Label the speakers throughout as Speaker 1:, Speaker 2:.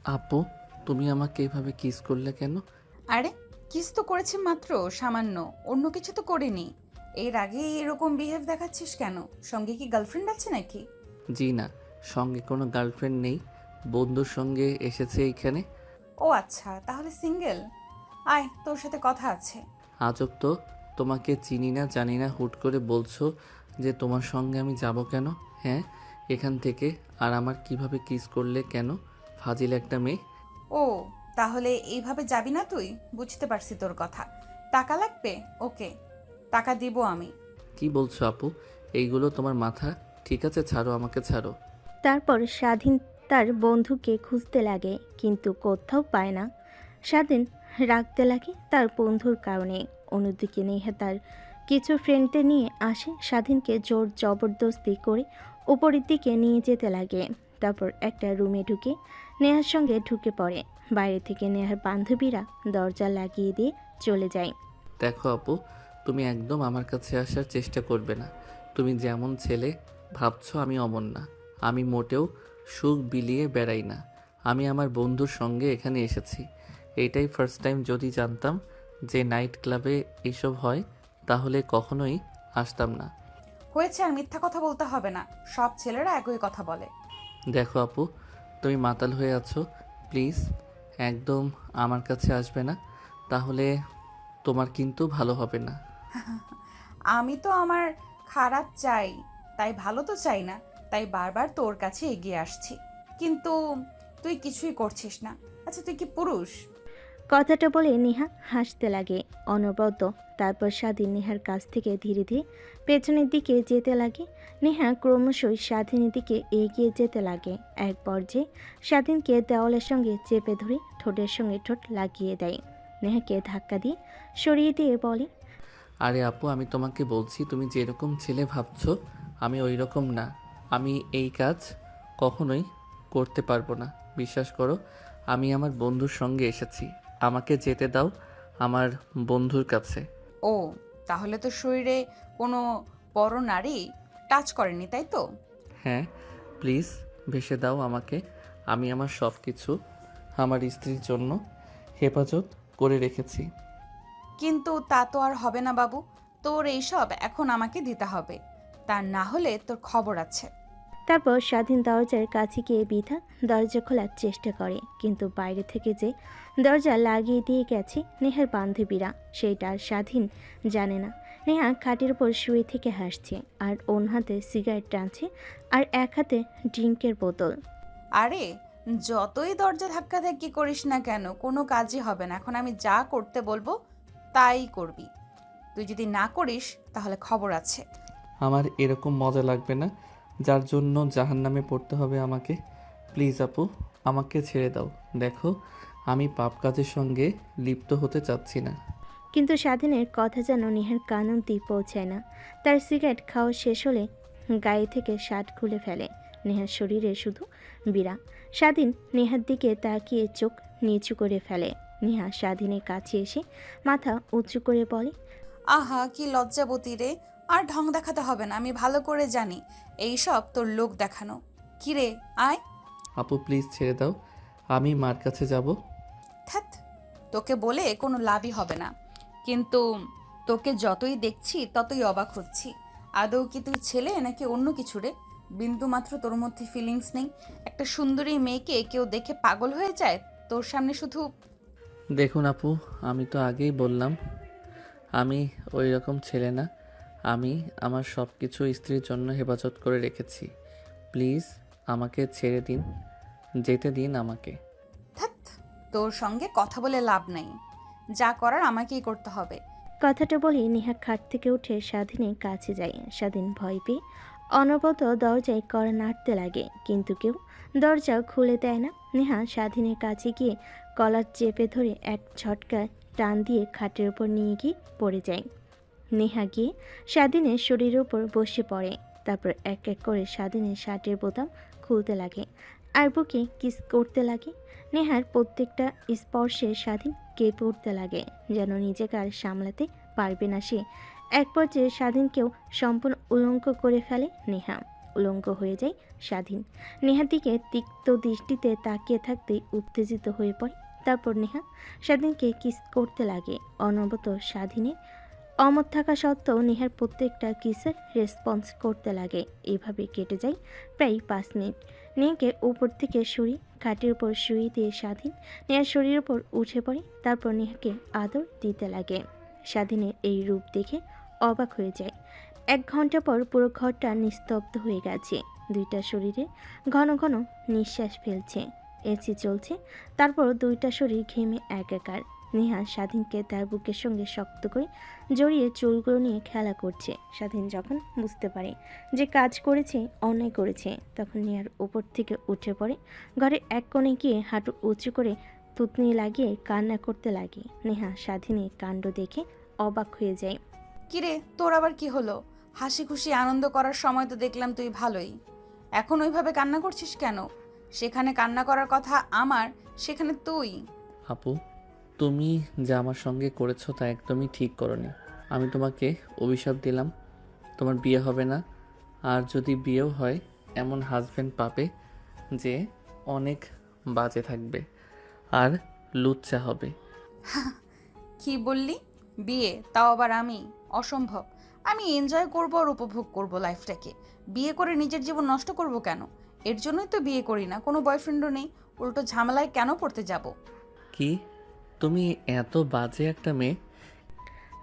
Speaker 1: আপু, তুমি আমাকে এভাবে কিস করলে কেন?
Speaker 2: আরে কিস তো করেছি মাত্র, সামান্য। অন্য কিছু তো করিনি। এর আগে এরকম বিহেভ দেখাচ্ছিস কেন? সঙ্গে কি গার্লফ্রেন্ড আছে নাকি?
Speaker 1: জি না, সঙ্গে কোনো গার্লফ্রেন্ড নেই। বন্ধুর সঙ্গে এসেছে এইখানে।
Speaker 2: ও আচ্ছা, তাহলে সিঙ্গেল। আয়, তোর সাথে কথা আছে।
Speaker 1: আজব তো, তোমাকে চিনি না জানি না, হুট করে বলছো যে তোমার সঙ্গে আমি যাব কেন? হ্যাঁ, এখান থেকে। আর আমার কিভাবে কিস করলে কেন? ফাজিল একটা মেয়ে।
Speaker 2: ও, তাহলে এইভাবে যাবি না তুই? বুঝতে পারছি তোর কথা। টাকা লাগবে? ওকে, টাকা দিব আমি।
Speaker 1: কি বলছো আপু? এইগুলো তোমার মাথা ঠিক আছে? ছাড়ো, আমাকে ছাড়ো।
Speaker 3: তারপর স্বাধীন তার বন্ধুকে খুঁজতে লাগে, কিন্তু কোথাও পায় না। স্বাধীন রাখতে লাগে তার বন্ধুর কারণে। অন্যদিকে নেহা তার কিছু ফ্রেন্ডদের নিয়ে আসে, স্বাধীনকে জোর জবরদস্তি করে উপরের দিকে নিয়ে যেতে লাগে। তারপর একটা রুমে ঢুকে নেহার সঙ্গে ঢুকে পড়ে। বাইরে থেকে নেহার বান্ধবীরা দরজা লাগিয়ে দিয়ে চলে যায়।
Speaker 1: দেখো আপু, তুমি একদম আমার কাছে আসার চেষ্টা করবে না। তুমি যেমন ছেলে ভাবছো আমি অমন না। আমি মোটেও সুখ বিলিয়ে বেড়াই না। আমি আমার বন্ধুর সঙ্গে এখানে এসেছি। এইটাই ফার্স্ট টাইম। যদি জানতাম যে নাইট ক্লাবে এসব হয় তাহলে কখনোই আসতাম না।
Speaker 2: হয়েছে, আর মিথ্যা কথা বলতে হবে না। সব ছেলেরা একই কথা বলে।
Speaker 1: দেখো আপু, তুমি মাতাল হয়ে আছো। প্লিজ একদম আমার কাছে আসবে না, তাহলে তোমার কিন্তু ভালো হবে না।
Speaker 2: আমি তো আমার খারাপ চাই, তাই ভালো তো চাই না। তাই বারবার তোর কাছে এগিয়ে আসছি, কিন্তু তুই কিছুই করছিস না। আচ্ছা, তুই কি পুরুষ?
Speaker 3: কথাটা বলে নেহা হাসতে লাগে অনবরত। তারপর স্বাধীন নেহার কাছ থেকে ধীরে ধীরে পেছনের দিকে যেতে লাগে। নেহা ক্রমশই স্বাধীনের দিকে এগিয়ে যেতে লাগে। এক পর্যায়ে স্বাধীনকে দেওয়ালের সঙ্গে চেপে ধরে ঠোঁটের সঙ্গে ঠোঁট লাগিয়ে দেয়। নেহাকে ধাক্কা দিয়ে সরিয়ে দিয়ে বলে,
Speaker 1: আরে আপু, আমি তোমাকে বলছি তুমি যেরকম ছেলে ভাবছো আমি ওই রকম না। আমি এই কাজ কখনোই করতে পারবো না। বিশ্বাস করো, আমি আমার বন্ধুর সঙ্গে এসেছি। আমাকে যেতে দাও আমার বন্ধুর কাছে।
Speaker 2: ও, তাহলে তো শরীরে কোনো বড় নারী টাচ করেনি, তাই তো?
Speaker 1: হ্যাঁ, প্লিজ ভেসে দাও আমাকে। আমি আমার সব কিছু আমার স্ত্রীর জন্য হেফাজত করে রেখেছি।
Speaker 2: কিন্তু তা তো আর হবে না বাবু। তোর এইসব এখন আমাকে দিতে হবে, তা না হলে তোর খবর আছে।
Speaker 3: তারপর স্বাধীন দরজার কাছে গিয়ে বিধা দরজা খোলার চেষ্টা করে, কিন্তু বাইরে থেকে যে দরজা লাগিয়ে দিয়ে গেছে নেহার বান্ধবীরা, সেইটা আর স্বাধীন জানে না। নেহা খাটের উপর শুয়ে থেকে হাসছে, আর অন্য হাতে সিগারেট টানছে, আর এক হাতে ড্রিঙ্কের বোতল।
Speaker 2: আরে, যতই দরজা ধাক্কাধাক্কি করিস না কেন, কোনো কাজই হবে না। এখন আমি যা করতে বলবো তাই করবি। তুই যদি না করিস তাহলে খবর আছে।
Speaker 1: আমার এরকম মজা লাগবে না, যার জন্য জাহান্নামে পড়তে হবে আমাকে। প্লিজ আপু, আমাকে ছেড়ে দাও। দেখো, আমি পাপ কাজের সঙ্গে লিপ্ত হতে চাচ্ছি না।
Speaker 3: কিন্তু স্বাধীনের কথা যেন নেহার কান অবধি পৌঁছায় না। তার সিগারেট খাওয়া শেষ হলে গায়ে থেকে শার্ট খুলে ফেলে। নেহার শরীরে শুধু বিরা। স্বাধীন নেহার দিকে তাকিয়ে চোখ নিচু করে ফেলে। নেহা স্বাধীনের কাছে এসে মাথা উঁচু করে বলে,
Speaker 2: আহা, কি লজ্জাবতী রে! আর ঢং দেখাতে হবে না, আমি ভালো করে জানি এই সব তোর লোক দেখানো। কি রে, আয়।
Speaker 1: আপু প্লিজ ছেড়ে দাও, আমি মার কাছে যাব।
Speaker 2: ধ্যাৎ, তোকে বলে কোনো লাভই হবে না। কিন্তু তোকে যতই দেখছি ততই অবাক হচ্ছি। আদৌ কি তুই ছেলে নাকি অন্য কিছু রে? বিন্দু মাত্র তোর মধ্যে ফিলিংস নেই। একটা সুন্দরী মেয়েকে কেউ দেখে পাগল হয়ে যায়, তোর সামনে শুধু।
Speaker 1: দেখুন আপু, আমি তো আগেই বললাম আমি ওই রকম ছেলে না। আমি আমার সব কিছু স্ত্রীর জন্য হেফাজত করে রেখেছি। প্লিজ আমাকে ছেড়ে দিন, যেতে দিন আমাকে।
Speaker 2: ধ্যাৎ, তোর সঙ্গে কথা বলে লাভ নেই। যা করার আমাকেই করতে হবে।
Speaker 3: কথাটা বলে নেহা খাট থেকে উঠে স্বাধীনের কাছে যায়। স্বাধীন ভয় পেয়ে অনবরত দরজায় কড়া নাড়তে লাগে, কিন্তু কেউ দরজা খুলে দেয় না। নেহা স্বাধীনের কাছে গিয়ে কলার চেপে ধরে এক ঝটকায় টান দিয়ে খাটের উপর নিয়ে গিয়ে পড়ে যায়। নেহা গিয়ে স্বাধীনের শরীরের উপর বসে পড়ে। তারপর এক এক করে স্বাধীনের শার্টের বোতাম খুলতে লাগে, আর বুকে কিস করতে লাগে। নেহার প্রত্যেকটা স্পর্শে স্বাধীন কেঁপে উঠতে লাগে, যেন নিজেকে আর সামলাতে পারবে না সে। এক পর্যায়ে স্বাধীনকেও সম্পূর্ণ উলঙ্গ করে ফেলে নেহা। উলঙ্গ হয়ে যায় স্বাধীন। নেহার দিকে তিক্ত দৃষ্টিতে তাকিয়ে থাকতেই উত্তেজিত হয়ে পড়ে। তারপর নেহা স্বাধীনকে কিস করতে লাগে। অনবরত স্বাধীনের অমত থাকা সত্ত্বেও নেহার প্রত্যেকটা কিসের রেসপন্স করতে লাগে। এভাবে কেটে যায় প্রায় 5 মিনিট। নেহাকে উপর থেকে সরিয়ে খাটের উপর শুয়ে দিয়ে স্বাধীন নেহার শরীরের উপর উঠে পড়ে। তারপর নেহাকে আদর দিতে লাগে। স্বাধীনের এই রূপ দেখে অবাক হয়ে যায়। 1 ঘন্টা পর পুরো ঘরটা নিস্তব্ধ হয়ে গেছে। দুইটা শরীরে ঘন ঘন নিঃশ্বাস ফেলছে। এসি চলছে, তারপর দুইটা শরীর ঘেমে একাকার। নেহা স্বাধীনকে তার বুকের সঙ্গে শক্ত করে জড়িয়ে চুলগুলো নিয়ে খেলা করছে। স্বাধীন যখন বুঝতে পারে যে কাজ করেছে, অন্যায় করেছে, তখন নেহার উপর থেকে উঠে পড়ে। ঘরের এক কোণে গিয়ে হাঁটু উঁচু করে থুতনি লাগিয়ে কান্না করতে লাগে। নেহা স্বাধীনের কাণ্ড দেখে অবাক হয়ে যায়।
Speaker 2: কিরে, তোর আবার কি হলো? হাসি খুশি আনন্দ করার সময় তো দেখলাম তুই ভালোই, এখন ওইভাবে কান্না করছিস কেন? সেখানে কান্না করার কথা আমার, সেখানে তুই।
Speaker 1: আপু, তুমি যা আমার সঙ্গে করেছো তা একদমই ঠিক করোনি। আমি তোমাকে অভিশাপ দিলাম, তোমার বিয়ে হবে না। আর যদি বিয়েও হয়, এমন হাজব্যান্ড পাবে যে অনেক বাজে থাকবে আর লুচ্চা হবে।
Speaker 2: কি বললি? বিয়ে, তাও আবার আমি? অসম্ভব। আমি এনজয় করব আর উপভোগ করব লাইফটাকে। বিয়ে করে নিজের জীবন নষ্ট করব কেন? এর জন্যই তো বিয়ে করি না, কোনো বয়ফ্রেন্ডও নেই, উল্টো ঝামেলায় কেন পড়তে যাব?
Speaker 1: কি, তুমি এত বাজে একটা মেয়ে?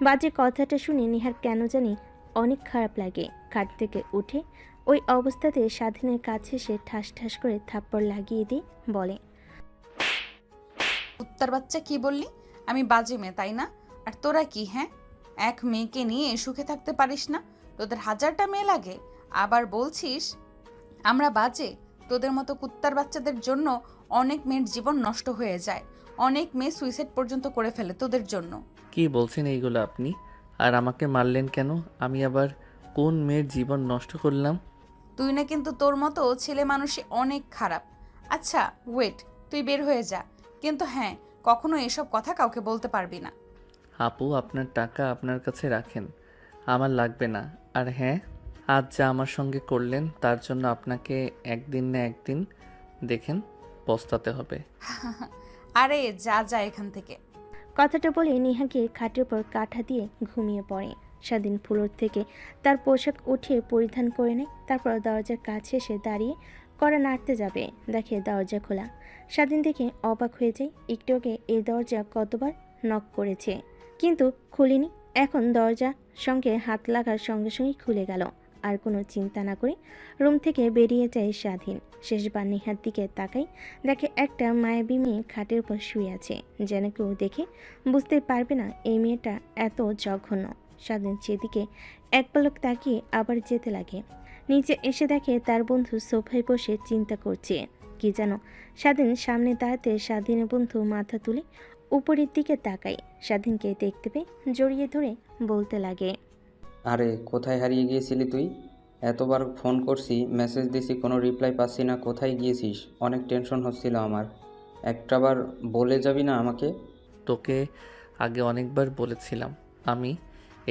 Speaker 3: বাজে কথাটা শুনে নেহার কেন জানি অনেক খারাপ লাগে। খাট থেকে উঠে ওই অবস্থাতে স্বাধীনের কাছে এসে ঠাস ঠাস করে থাপ্পড় লাগিয়ে দিয়ে বলে,
Speaker 2: উত্তর বাচ্চা, কি বললি? আমি বাজে মেয়ে, তাই না? আর তোরা কি, হ্যাঁ? এক মেয়েকে নিয়ে সুখে থাকতে পারিস না? তোদের হাজারটা মেয়ে লাগে, আবার বলছিস আমরা বাজে? তোদের মতো কুত্তার বাচ্চাদের জন্য অনেক মেয়ের জীবন নষ্ট হয়ে যায়, অনেক মেয়ে সুইসাইড পর্যন্ত করে ফেলে তোদের জন্য।
Speaker 1: কি বলছেন এইগুলো আপনি? আর আমাকে মারলেন কেন? আমি আবার কোন মেয়ের জীবন নষ্ট করলাম?
Speaker 2: তুই না, কিন্তু তোর মতো ছেলে মানুষই অনেক খারাপ। আচ্ছা ওয়েট, তুই বের হয়ে যা, কিন্তু হ্যাঁ, কখনো এসব কথা কাউকে বলতে পারবি না।
Speaker 1: আপু, আপনার টাকা আপনার কাছে রাখেন, আমার লাগবে না। আর হ্যাঁ, আজ যা আমার সঙ্গে করলেন তার জন্য আপনাকে একদিন না একদিন দেখেন পস্তাতে হবে।
Speaker 2: আরে যা যা এখান থেকে।
Speaker 3: কথাটা বলে নেহাকে খাটের উপর কাঁথা দিয়ে ঘুমিয়ে পড়ে। স্বাধীন ফ্লোর থেকে তার পোশাক উঠিয়ে পরিধান করে নেয়। তারপর দরজার কাছে এসে দাঁড়িয়ে কড়া নাড়তে যাবে, দেখে দরজা খোলা। স্বাধীন দেখে অবাক হয়ে যায়। একটু আগে এই দরজা কতবার নক করেছে, কিন্তু খুলিনি। এখন দরজা সঙ্গে হাত লাগার সঙ্গে সঙ্গে খুলে গেল। আর কোনো চিন্তা না করে রুম থেকে বেরিয়ে যায় স্বাধীন। শেষবার নেহার দিকে তাকাই, দেখে একটা মায়াবী মেয়ে খাটের উপর শুয়ে আছে। যেন কেউ দেখে বুঝতে পারবে না এই মেয়েটা এত জঘন্য। স্বাধীন সেদিকে এক পলক তাকিয়ে আবার যেতে লাগে। নিচে এসে দেখে তার বন্ধু সোফায় বসে চিন্তা করছে কি যেন। স্বাধীন সামনে দাঁড়াতে স্বাধীনের বন্ধু মাথা তুলে উপরের দিকে তাকায়। স্বাধীনকে দেখতে পেয়ে জড়িয়ে ধরে বলতে লাগে,
Speaker 4: আরে কোথায় হারিয়ে গিয়েছিলি তুই? এতবার ফোন করছি, মেসেজ দিছি, কোনো রিপ্লাই পাচ্ছি না। কোথায় গিয়েছিস? অনেক টেনশন হচ্ছিল আমার। একটাবার বলে যাবি না আমাকে?
Speaker 1: তোকে আগে অনেকবার বলেছিলাম আমি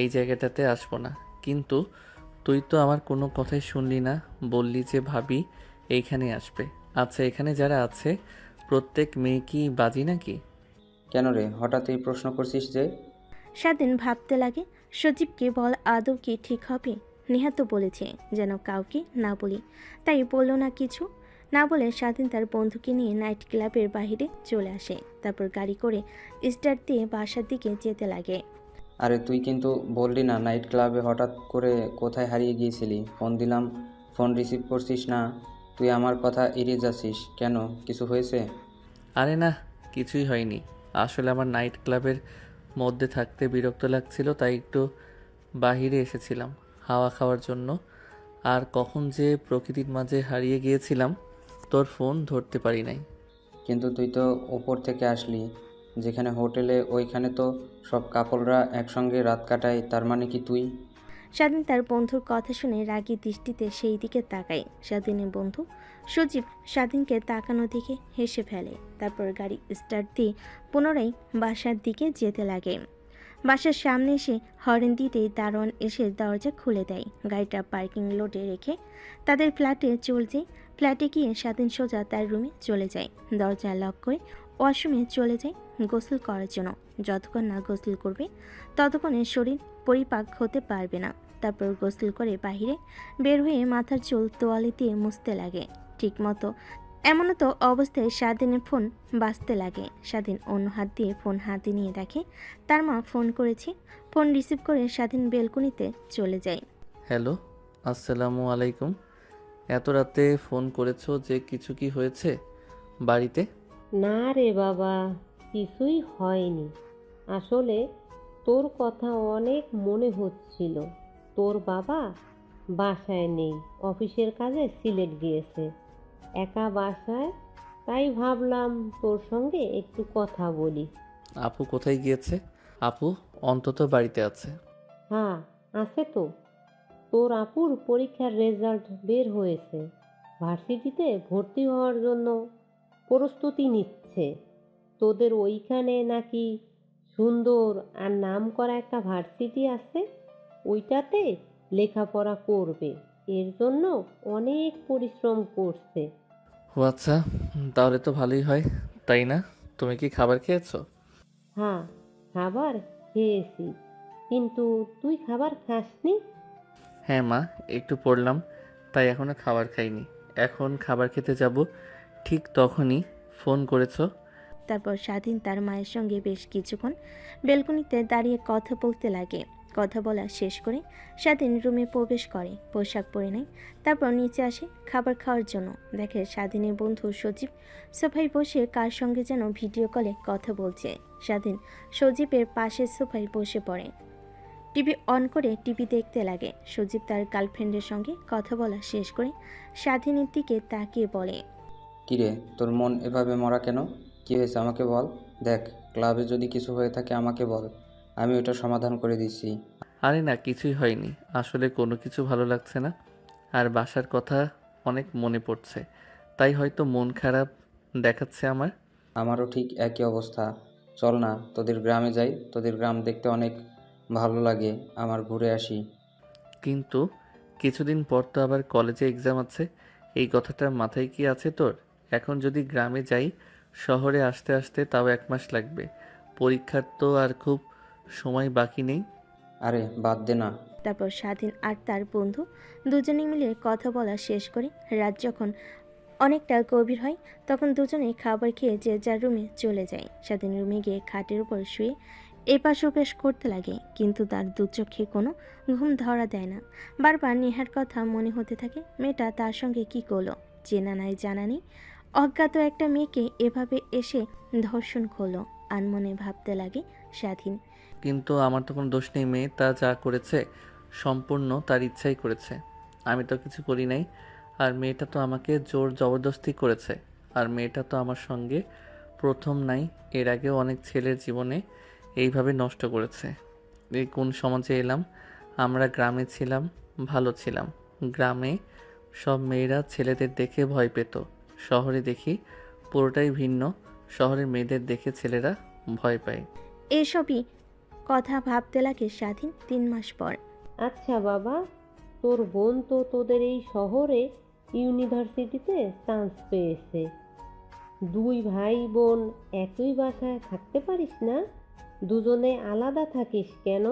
Speaker 1: এই জায়গাটাতে আসবো না, কিন্তু তুই তো আমার কোনো কথাই শুনলি না। বললি যে ভাবি এইখানে আসবে। আচ্ছা, এখানে যারা আছে প্রত্যেক মেয়ে কি বাজি নাকি?
Speaker 4: কেন রে, হঠাৎ এই প্রশ্ন করছিস যে?
Speaker 3: স্বাধীন ভাবতে লাগে সজীবকে বল আদৌ কি ঠিক হবে। নেহা তো বলেছে যেন কাউকে না বলি, তাই বলল না কিছু। না বলে স্বাধীন তার বন্ধুকে নিয়ে নাইট ক্লাবের বাইরে চলে আসে। তারপর গাড়ি করে স্টার্ট দিয়ে বাসার দিকে যেতে লাগে।
Speaker 4: আরে তুই কিন্তু বললি না নাইট ক্লাবে হঠাৎ করে কোথায় হারিয়ে গিয়েছিলি? ফোন দিলাম, ফোন রিসিভ করছিস না। তুই আমার কথা এড়িয়ে যাচ্ছিস কেন? কিছু হয়েছে?
Speaker 1: আরে না, কিছুই হয়নি। আসলে আমার নাইট ক্লাবের মধ্যে থাকতে বিরক্ত লাগছিল, তাই একটু বাহিরে এসেছিলাম হাওয়া খাওয়ার জন্য। আর কখন যে প্রকৃতির মাঝে হারিয়ে গিয়েছিলাম তোর ফোন ধরতে পারি নাই।
Speaker 4: কিন্তু তুই তো উপর থেকে আসলি, যেখানে হোটেলে, ওইখানে তো সব কাপলরা একসঙ্গে রাত কাটায়। তার মানে কি তুই?
Speaker 3: স্বাধীন তার বন্ধুর কথা শুনে রাগী দৃষ্টিতে সেই দিকে তাকায়। স্বাধীনের বন্ধু সজীব স্বাধীনকে তাকানো দিকে হেসে ফেলে। তারপর গাড়ি স্টার্ট দিয়ে পুনরায় বাসার দিকে যেতে লাগে। বাসার সামনে এসে হর্ন দিতেই দারোয়ান এসে দরজা খুলে দেয়। গাড়িটা পার্কিং লটে রেখে তাদের ফ্ল্যাটে চলছে। ফ্ল্যাটে গিয়ে স্বাধীন সোজা তার রুমে চলে যায়। দরজা লক করে ওয়াশরুমে চলে যায় গোসল করার জন্য। যতক্ষণ না গোসল করবে ততক্ষণে শরীর পরিপাক হতে পারবে না। তারপর গোসল করে বাইরে বের হয়ে মাথার চুল তোয়ালে দিয়ে মুছতে লাগে। ঠিকমতো এমনও তো অবস্থায় স্বাধীনের ফোন বাজতে লাগে। স্বাধীন অন্য হাত দিয়ে ফোন হাতে নিয়ে দেখে তার মা ফোন করেছে। ফোন রিসিভ করে স্বাধীন বেলকনিতে চলে যায়।
Speaker 1: হ্যালো, আসসালামু আলাইকুম। এত রাতে ফোন করেছো যে, কিছু কি হয়েছে বাড়িতে?
Speaker 5: না রে বাবা, কিছুই হয়নি। আসলে তোর কথা অনেক মনে হচ্ছিল। তোর বাবা বাসায় নেই, অফিসের কাজে সিলেট গিয়েছে, একা বাসায়। তাই ভাবলাম তোর সঙ্গে একটু কথা বলি।
Speaker 1: আপু কোথায় গিয়েছে? আপু অন্তত বাড়িতে আছে।
Speaker 5: হ্যাঁ, আছে তো। তোর আপুর পরীক্ষার রেজাল্ট বের হয়েছে, ভার্সিটিতে ভর্তি হওয়ার জন্য প্রস্তুতি নিচ্ছে। তোদের ওইখানে নাকি সুন্দর আর নামকরা একটা ভার্সিটি আছে, ওইটাতে লেখাপড়া করবে। এর জন্য অনেক পরিশ্রম করছে।
Speaker 1: ও আচ্ছা, তাহলে তো ভালোই হয়, তাই না? তুমি কি খাবার খেয়েছো?
Speaker 5: হ্যাঁ, খাবার খেয়েছি। কিন্তু তুই খাবার খাসনি?
Speaker 1: হ্যাঁ মা, একটু পড়লাম, তাই এখনো খাবার খাইনি। এখন খাবার খেতে যাব, ঠিক তখনই ফোন করেছো।
Speaker 3: তারপর স্বাধীন তার মায়ের সঙ্গে বেশ কিছুক্ষণ বেলকনিতে দাঁড়িয়ে কথা বলতে লাগে। কথা বলা শেষ করে স্বাধীন রুমে প্রবেশ করে, পোশাক পরে নেয়। তারপর নিচে আসে খাবার খাওয়ার জন্য। দেখে স্বাধীনের বন্ধু সজীব সোফায় বসে কার সঙ্গে যেন ভিডিও কলে কথা বলছে। স্বাধীন সজীবের পাশের সোফায় বসে পড়ে, টিভি অন করে টিভি দেখতে লাগে। সজীব তার গার্লফ্রেন্ডের সঙ্গে কথা বলা শেষ করে স্বাধীনের দিকে তাকিয়ে বলে,
Speaker 4: কিরে, তোর মন এভাবে মরা কেন? কী হয়েছে আমাকে বল। দেখ, ক্লাবে যদি কিছু হয়ে থাকে আমাকে বল, আমি ওটা সমাধান করে দিচ্ছি।
Speaker 1: আরে না, কিছুই হয়নি। আসলে কোনো কিছু ভালো লাগছে না, আর বাসার কথা অনেক মনে পড়ছে, তাই হয়তো মন খারাপ দেখাচ্ছে আমার।
Speaker 4: আমারও ঠিক একই অবস্থা। চল না তোদের গ্রামে যাই, তোদের গ্রাম দেখতে অনেক ভালো লাগে আমার, ঘুরে আসি।
Speaker 1: কিন্তু কিছুদিন পর তো আবার কলেজে এক্সাম আছে, এই কথাটা মাথায় কি আছে তোর? এখন যদি গ্রামে যাই, শহরে আসতে আসতে তাও 1 মাস লাগবে। পরীক্ষার তো আর খুব সময় বাকি নেই।
Speaker 4: আরে বাদ দে না।
Speaker 3: তারপর স্বাধীন আর তার বন্ধু দুজনে মিলে কথা বলা শেষ করে রাত যখন অনেকটা গভীর হয় তখন দুজনে খাবার খেয়ে যে যার রুমে চলে যায়। স্বাধীন রুমে গিয়ে খাটের উপর শুয়ে এপাশ ওপাশ করতে লাগে, কিন্তু তার দু চোখে কোনো ঘুম ধরা দেয় না। বারবার নেহার কথা মনে হতে থাকে। মেয়েটা তার সঙ্গে কি করলো, চেনা নাই জানা নেই, অজ্ঞাত একটা মেয়েকে এভাবে এসে ধর্ষণ করলো। আনমনে ভাবতে লাগে স্বাধীন।
Speaker 1: কিন্তু আমার তো কোনো দোষ নেই, মেয়ে তা যা করেছে সম্পূর্ণ তার ইচ্ছাই করেছে, আমি তো কিছু করি নাই। আর মেয়েটা তো আমাকে জোর জবরদস্তি করেছে। আর মেয়েটা তো আমার সঙ্গে প্রথম নাই, এর আগেও অনেক ছেলের জীবনে এইভাবে নষ্ট করেছে। এই কোন সমাজে এলাম আমরা? গ্রামে ছিলাম, ভালো ছিলাম। গ্রামে সব মেয়েরা ছেলেদের দেখে ভয় পেত, শহরে দেখি পুরোটাই ভিন্ন। শহরের মেয়েদের দেখে ছেলেরা ভয় পায়।
Speaker 3: এসবই কথা ভাবতে লাগে স্বাধীন 3 মাস পর।
Speaker 5: আচ্ছা বাবা, তোর বোন তো তোদের এই শহরে ইউনিভার্সিটিতে চান্স পেয়েছে। দুই ভাই বোন একই বাসায় থাকতে পারিস না? দুজনে আলাদা থাকিস কেন?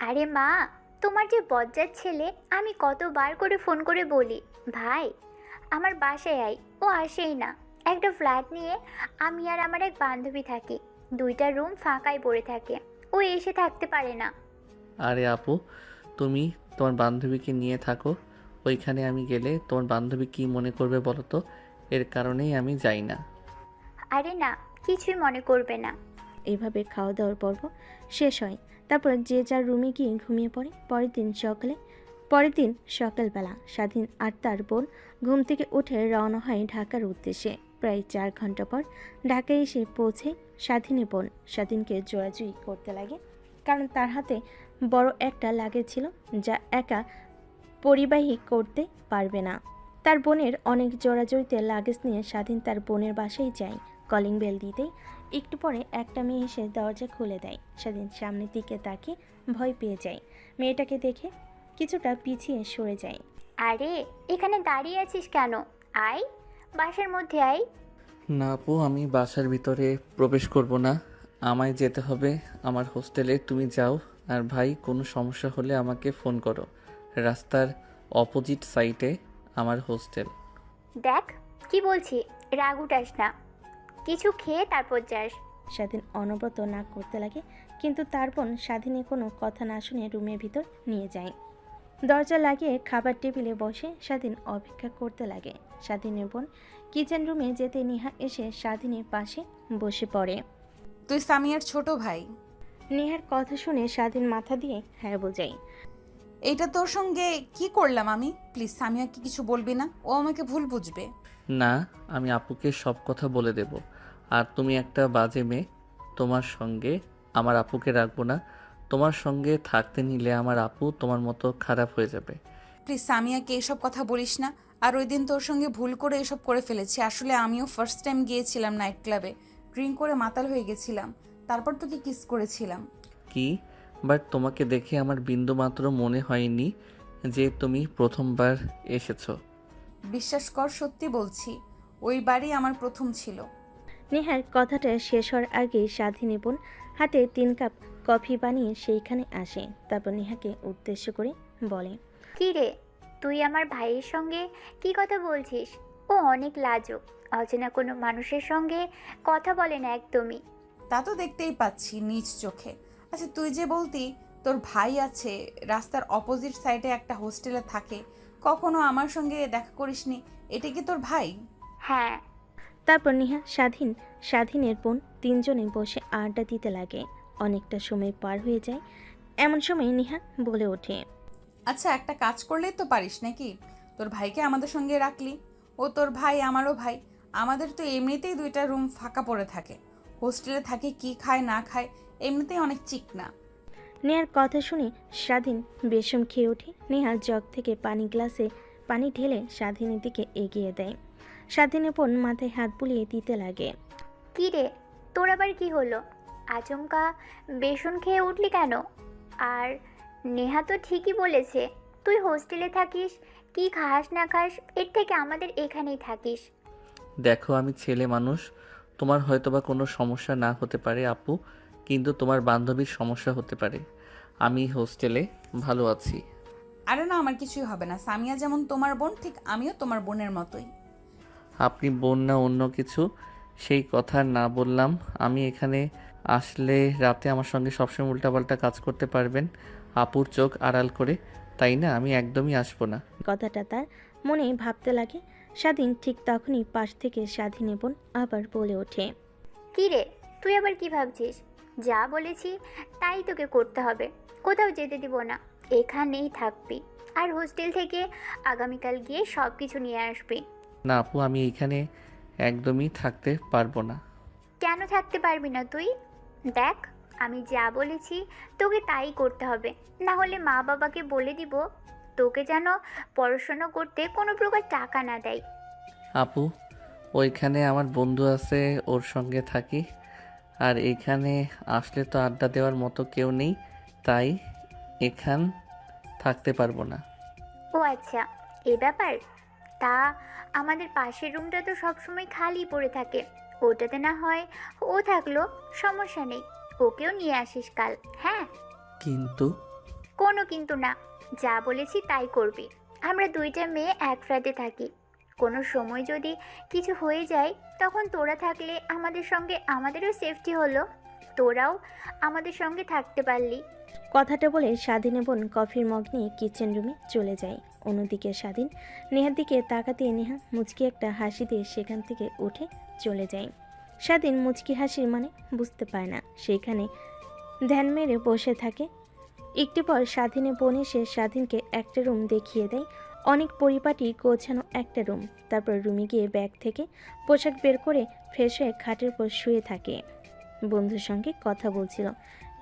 Speaker 6: আরে মা, তোমার যে বজ্জাত ছেলে, আমি কতবার করে ফোন করে বলি, ভাই আমার বাসায় আয়, ও আসেই না। একটা ফ্ল্যাট নিয়ে আমি আর আমার এক বান্ধবী থাকি, 2টা রুম ফাঁকাই পড়ে থাকে, ও এসে থাকতে পারে না।
Speaker 1: আরে আপু, তুমি তোমার বান্ধবীকে নিয়ে থাকো, ওইখানে আমি গেলে তোমার বান্ধবী কি মনে করবে বলো তো? এর কারণেই আমি যাই না।
Speaker 6: আরে না, কিছুই মনে করবে না।
Speaker 3: এইভাবে খাওয়া দাওয়ার পর্ব শেষ হয়। তারপর যে যার রুমে গিয়ে ঘুমিয়ে পড়ে। পরের দিন সকালবেলা স্বাধীন আর তার বোন ঘুম থেকে উঠে রওনা হয় ঢাকার উদ্দেশ্যে। প্রায় 4 ঘন্টা পর ঢাকায় এসে পৌঁছে স্বাধীনের বোন। স্বাধীনকে জোরাজুরি করতে লাগে, কারণ তার হাতে বড় একটা লাগেজ ছিল যা একা পরিবাহী করতে পারবে না। তার বোনের অনেক জোরাজুরিতে লাগেজ নিয়ে স্বাধীন তার বোনের বাসায় যায়। কলিং বেল দিতেই একটু পরে একটা মেয়ে এসে দরজা খুলে দেয়। স্বাধীন সামনের দিকে তাকিয়ে ভয় পেয়ে যায়। মেয়েটাকে দেখে কিছুটা পিছিয়ে সরে যায়।
Speaker 6: আরে এখানে দাঁড়িয়ে আছিস কেন? আয়, বাসার মধ্যে আয়।
Speaker 1: না আপু, আমি বাসার ভিতরে প্রবেশ করব না। আমায় যেতে হবে আমার হোস্টেলে। তুমি যাও, আর ভাই কোনো সমস্যা হলে আমাকে ফোন করো। রাস্তার অপোজিট সাইডে আমার হোস্টেল।
Speaker 6: দেখ কি বলছি, রাগ উঠাস না, কিছু খেয়ে তারপর যাস।
Speaker 3: স্বাধীন অনবরত নাক করতে লাগে, কিন্তু তার বোন স্বাধীনের কোনো কথা না শুনে রুমের ভিতর নিয়ে যায়। দরজা লাগিয়ে খাবার টেবিলে বসে স্বাধীন অপেক্ষা করতে লাগে। স্বাধীনের বোন কিচেন রুমে যেতে নেহা এসে স্বাধীনের পাশে বসে পড়ে।
Speaker 2: তুই সামিয়ার ছোট ভাই।
Speaker 3: নেহার কথা শুনে স্বাধীন মাথা দিয়ে হ্যাঁ বোঝায়।
Speaker 2: এইটা তোর সঙ্গে কি করলাম আমি? প্লিজ সামিয়াকে কিছু বলবি না, ও আমাকে ভুল বুঝবে।
Speaker 1: না, আমি আপুকে সব কথা বলে দেব। আর তুমি একটা বাজে মেয়ে, তোমার সঙ্গে আমার আপুকে রাখবো না। তোমার সঙ্গে থাকতে নিলে আমার আপু তোমার মতো খারাপ হয়ে যাবে।
Speaker 2: প্লিজ সামিয়াকে এসব কথা বলিস না। আর ওই দিন তোর সঙ্গে ভুল করে এসব করে ফেলেছি। আসলে আমিও ফার্স্ট টাইম গিয়েছিলাম নাইট ক্লাবে, ড্রিঙ্ক করে মাতাল হয়ে গেছিলাম, তারপর তোকে কিস করেছিলাম।
Speaker 1: কি? বাট তোমাকে দেখে আমার বিন্দুমাত্র মনে হয়নি যে তুমি প্রথমবার এসেছো।
Speaker 2: বিশ্বাস কর, সত্যি বলছি, ওই বাড়ি আমার প্রথম ছিল।
Speaker 3: নেহার কথাটা শেষ হওয়ার আগেই স্বাধীনী বোন হাতে 3 কাপ কফি বানিয়ে সেইখানে আসে। তারপর নেহাকে উদ্দেশ্য করে বলে,
Speaker 6: কি রে, তুই আমার ভাইয়ের সঙ্গে কি কথা বলছিস? ও অনেক লাজুক, অচেনা কোনো মানুষের সঙ্গে কথা বলে না একদমই।
Speaker 2: তা তো দেখতেই পাচ্ছি নিজ চোখে। আচ্ছা, তুই যে বলতি তোর ভাই আছে, রাস্তার অপোজিট সাইডে একটা হোস্টেলে থাকে, কখনো আমার সঙ্গে দেখা করিসনি, এটা কি তোর ভাই?
Speaker 6: হ্যাঁ।
Speaker 3: তারপর নেহা স্বাধীনের বোন 3 জনে বসে আড্ডা দিতে লাগে। অনেকটা সময় পার হয়ে যায়। এমন সময় নেহা বলে ওঠে,
Speaker 2: আচ্ছা, একটা কাজ করলেই তো পারিস নাকি? তোর ভাইকে আমাদের সঙ্গে রাখলি, ও তোর ভাই আমারও ভাই। আমাদের তো এমনিতেই 2টা রুম ফাঁকা পড়ে থাকে, হোস্টেলে থাকে, কি খায় না খায় এমনিতেই অনেক চিকনা।
Speaker 3: নেহার কথা শুনে স্বাধীন বেশম খেয়ে ওঠে। নেহা জগ থেকে গ্লাসে পানি ঢেলে স্বাধীনের দিকে এগিয়ে দেয়। স্বাধীনের বোন মাথায় হাত বুলিয়ে দিতে লাগে।
Speaker 6: কি রে, তোর আবার কি হলো? আচমকা বেসন খেয়ে উঠলি কেন? আর নেহা তো ঠিকই বলেছে, তুই হোস্টেলে থাকিস, কি খাস না খাস এর থেকে আমাদের এখানেই থাকিস।
Speaker 1: দেখো, আমি ছেলে মানুষ, তোমার হয়তোবা কোনো সমস্যা না হতে পারে আপু, কিন্তু তোমার বান্ধবীর সমস্যা হতে পারে। আমি হোস্টেলে ভালো আছি।
Speaker 2: আরে না, আমার কিছুই হবে না। সামিয়া যেমন তোমার বোন, ঠিক আমিও তোমার বোনের মতোই।
Speaker 1: আপনি বোন না অন্য কিছু, সেই কথা না বললাম। আমি এখানে আসলে রাতে আমার সঙ্গে সবসময় উল্টাপাল্টা কাজ করতে পারবেন আপুর চোখ আড়াল করে, তাই না? আমি একদমই আসবো না।
Speaker 3: কথাটা তার মনে ভাবতে লাগে। স্বাধীন ঠিক তখনই পাশ থেকে স্বাধীনের বোন আবার বলে ওঠে,
Speaker 6: কি রে, তুই আবার কি ভাবছিস? যা বলেছি তাই তোকে করতে হবে, কোথাও যেতে দিব না, এখানেই থাকবি। আর হোস্টেল থেকে আগামীকাল গিয়ে সব কিছু নিয়ে আসবি।
Speaker 1: না আপু, আমি এইখানে একদমই থাকতে পারবো না।
Speaker 6: কেন থাকতে পারবি না তুই? দেখ, আমি যা বলেছি তোকে তাই করতে হবে, না হলে মা বাবাকে বলে দিব তোকে যেন পড়াশোনা করতে কোনো প্রকার টাকা না দেয়।
Speaker 1: আপু, ওইখানে আমার বন্ধু আছে, ওর সঙ্গে থাকি। আর এখানে আসলে তো আড্ডা দেওয়ার মতো কেউ নেই, তাই এখান থাকতে পারবো না।
Speaker 6: ও আচ্ছা, এ ব্যাপার। তা আমাদের পাশের রুমটা তো সবসময় খালি পড়ে থাকে, ওটাতে না হয় ও থাকলো, সমস্যা নেই, ওকেও নিয়ে আসিস কাল। হ্যাঁ?
Speaker 1: কিন্তু
Speaker 6: কোনো কিন্তু না, যা বলেছি তাই করবি। আমরা 2টা মেয়ে এক ফ্ল্যাটে থাকি, কোনো সময় যদি কিছু হয়ে যায় তখন তোরা থাকলে আমাদের সঙ্গে আমাদেরও সেফটি হলো, তোরাও আমাদের সঙ্গে থাকতে পারলি।
Speaker 3: কথাটা বলে স্বাধীনের বোন কফির মগ নিয়ে কিচেন রুমে চলে যায়। অন্যদিকে স্বাধীন নেহার দিকে তাকাতে নেহা মুচকি একটা হাসি দিয়ে সেখান থেকে উঠে চলে যায়। স্বাধীন মুচকি হাসির মানে বুঝতে পারে না, সেইখানে ধ্যান মেরে বসে থাকে। একটু পর স্বাধীনের বোন এসে স্বাধীনকে একটা রুম দেখিয়ে দেয়, অনেক পরিপাটি গোছানো একটা রুম। তারপর রুমে গিয়ে ব্যাগ থেকে পোশাক বের করে ফ্রেশ হয়ে খাটের উপর শুয়ে থাকে, বন্ধুর সঙ্গে কথা বলছিল।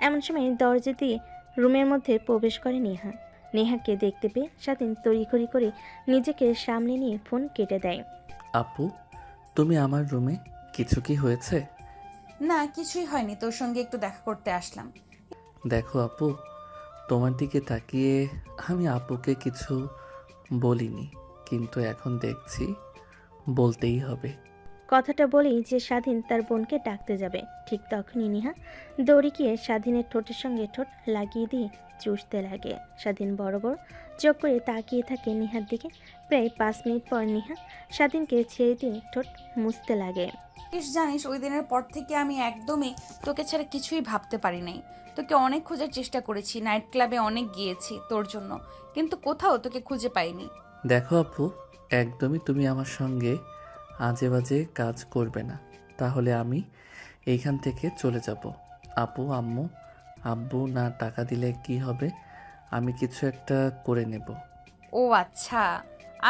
Speaker 3: এমন সময় দরজা দিয়ে রুমের মধ্যে প্রবেশ করে নেহা। নেহাকে দেখতে পেয়ে স্বাধীন তড়িঘড়ি করে নিজেকে সামনে নিয়ে ফোন কেটে দেয়।
Speaker 1: আপু, তুমি আমার রুমে কিছু কি হয়েছে?
Speaker 2: না, কিছুই হয়নি, তোর সঙ্গে একটু দেখা করতে আসলাম।
Speaker 1: দেখো আপু, তোমার দিকে তাকিয়ে আমি আপুকে কিছু বলিনি, কিন্তু এখন দেখছি বলতেই হবে।
Speaker 3: কথাটা বলেই যে স্বাধীন তার বোনকে ডাকতে যাবে, ঠিক তখনই নিহা দৌড়ে গিয়ে স্বাধীনের ঠোঁটের সঙ্গে ঠোঁট লাগিয়ে দিয়ে চুষতে লাগে। স্বাধীন বড় বড় চোখ করে তাকিয়ে থাকে নিহার দিকে। প্রায় 5 মিনিট পর নিহা স্বাধীনকে ছেড়ে দিয়ে ঠোঁট মুছতে লাগে।
Speaker 2: জানিস, ওই দিনের পর থেকে আমি একদমই তোকে ছাড়া কিছুই ভাবতে পারি নাই। তোকে অনেক খোঁজার চেষ্টা করেছি, নাইট ক্লাবে অনেক গিয়েছি তোর জন্য, কিন্তু কোথাও তোকে খুঁজে পাইনি।
Speaker 1: দেখো আপু, একদমই তুমি আমার সঙ্গে আজে বাজে কাজ করবে না, তাহলে আমি এইখান থেকে চলে যাব। আপু, আব্বু না টাকা দিলে কি হবে? আমি কিছু একটা করে নেব।
Speaker 2: ও আচ্ছা,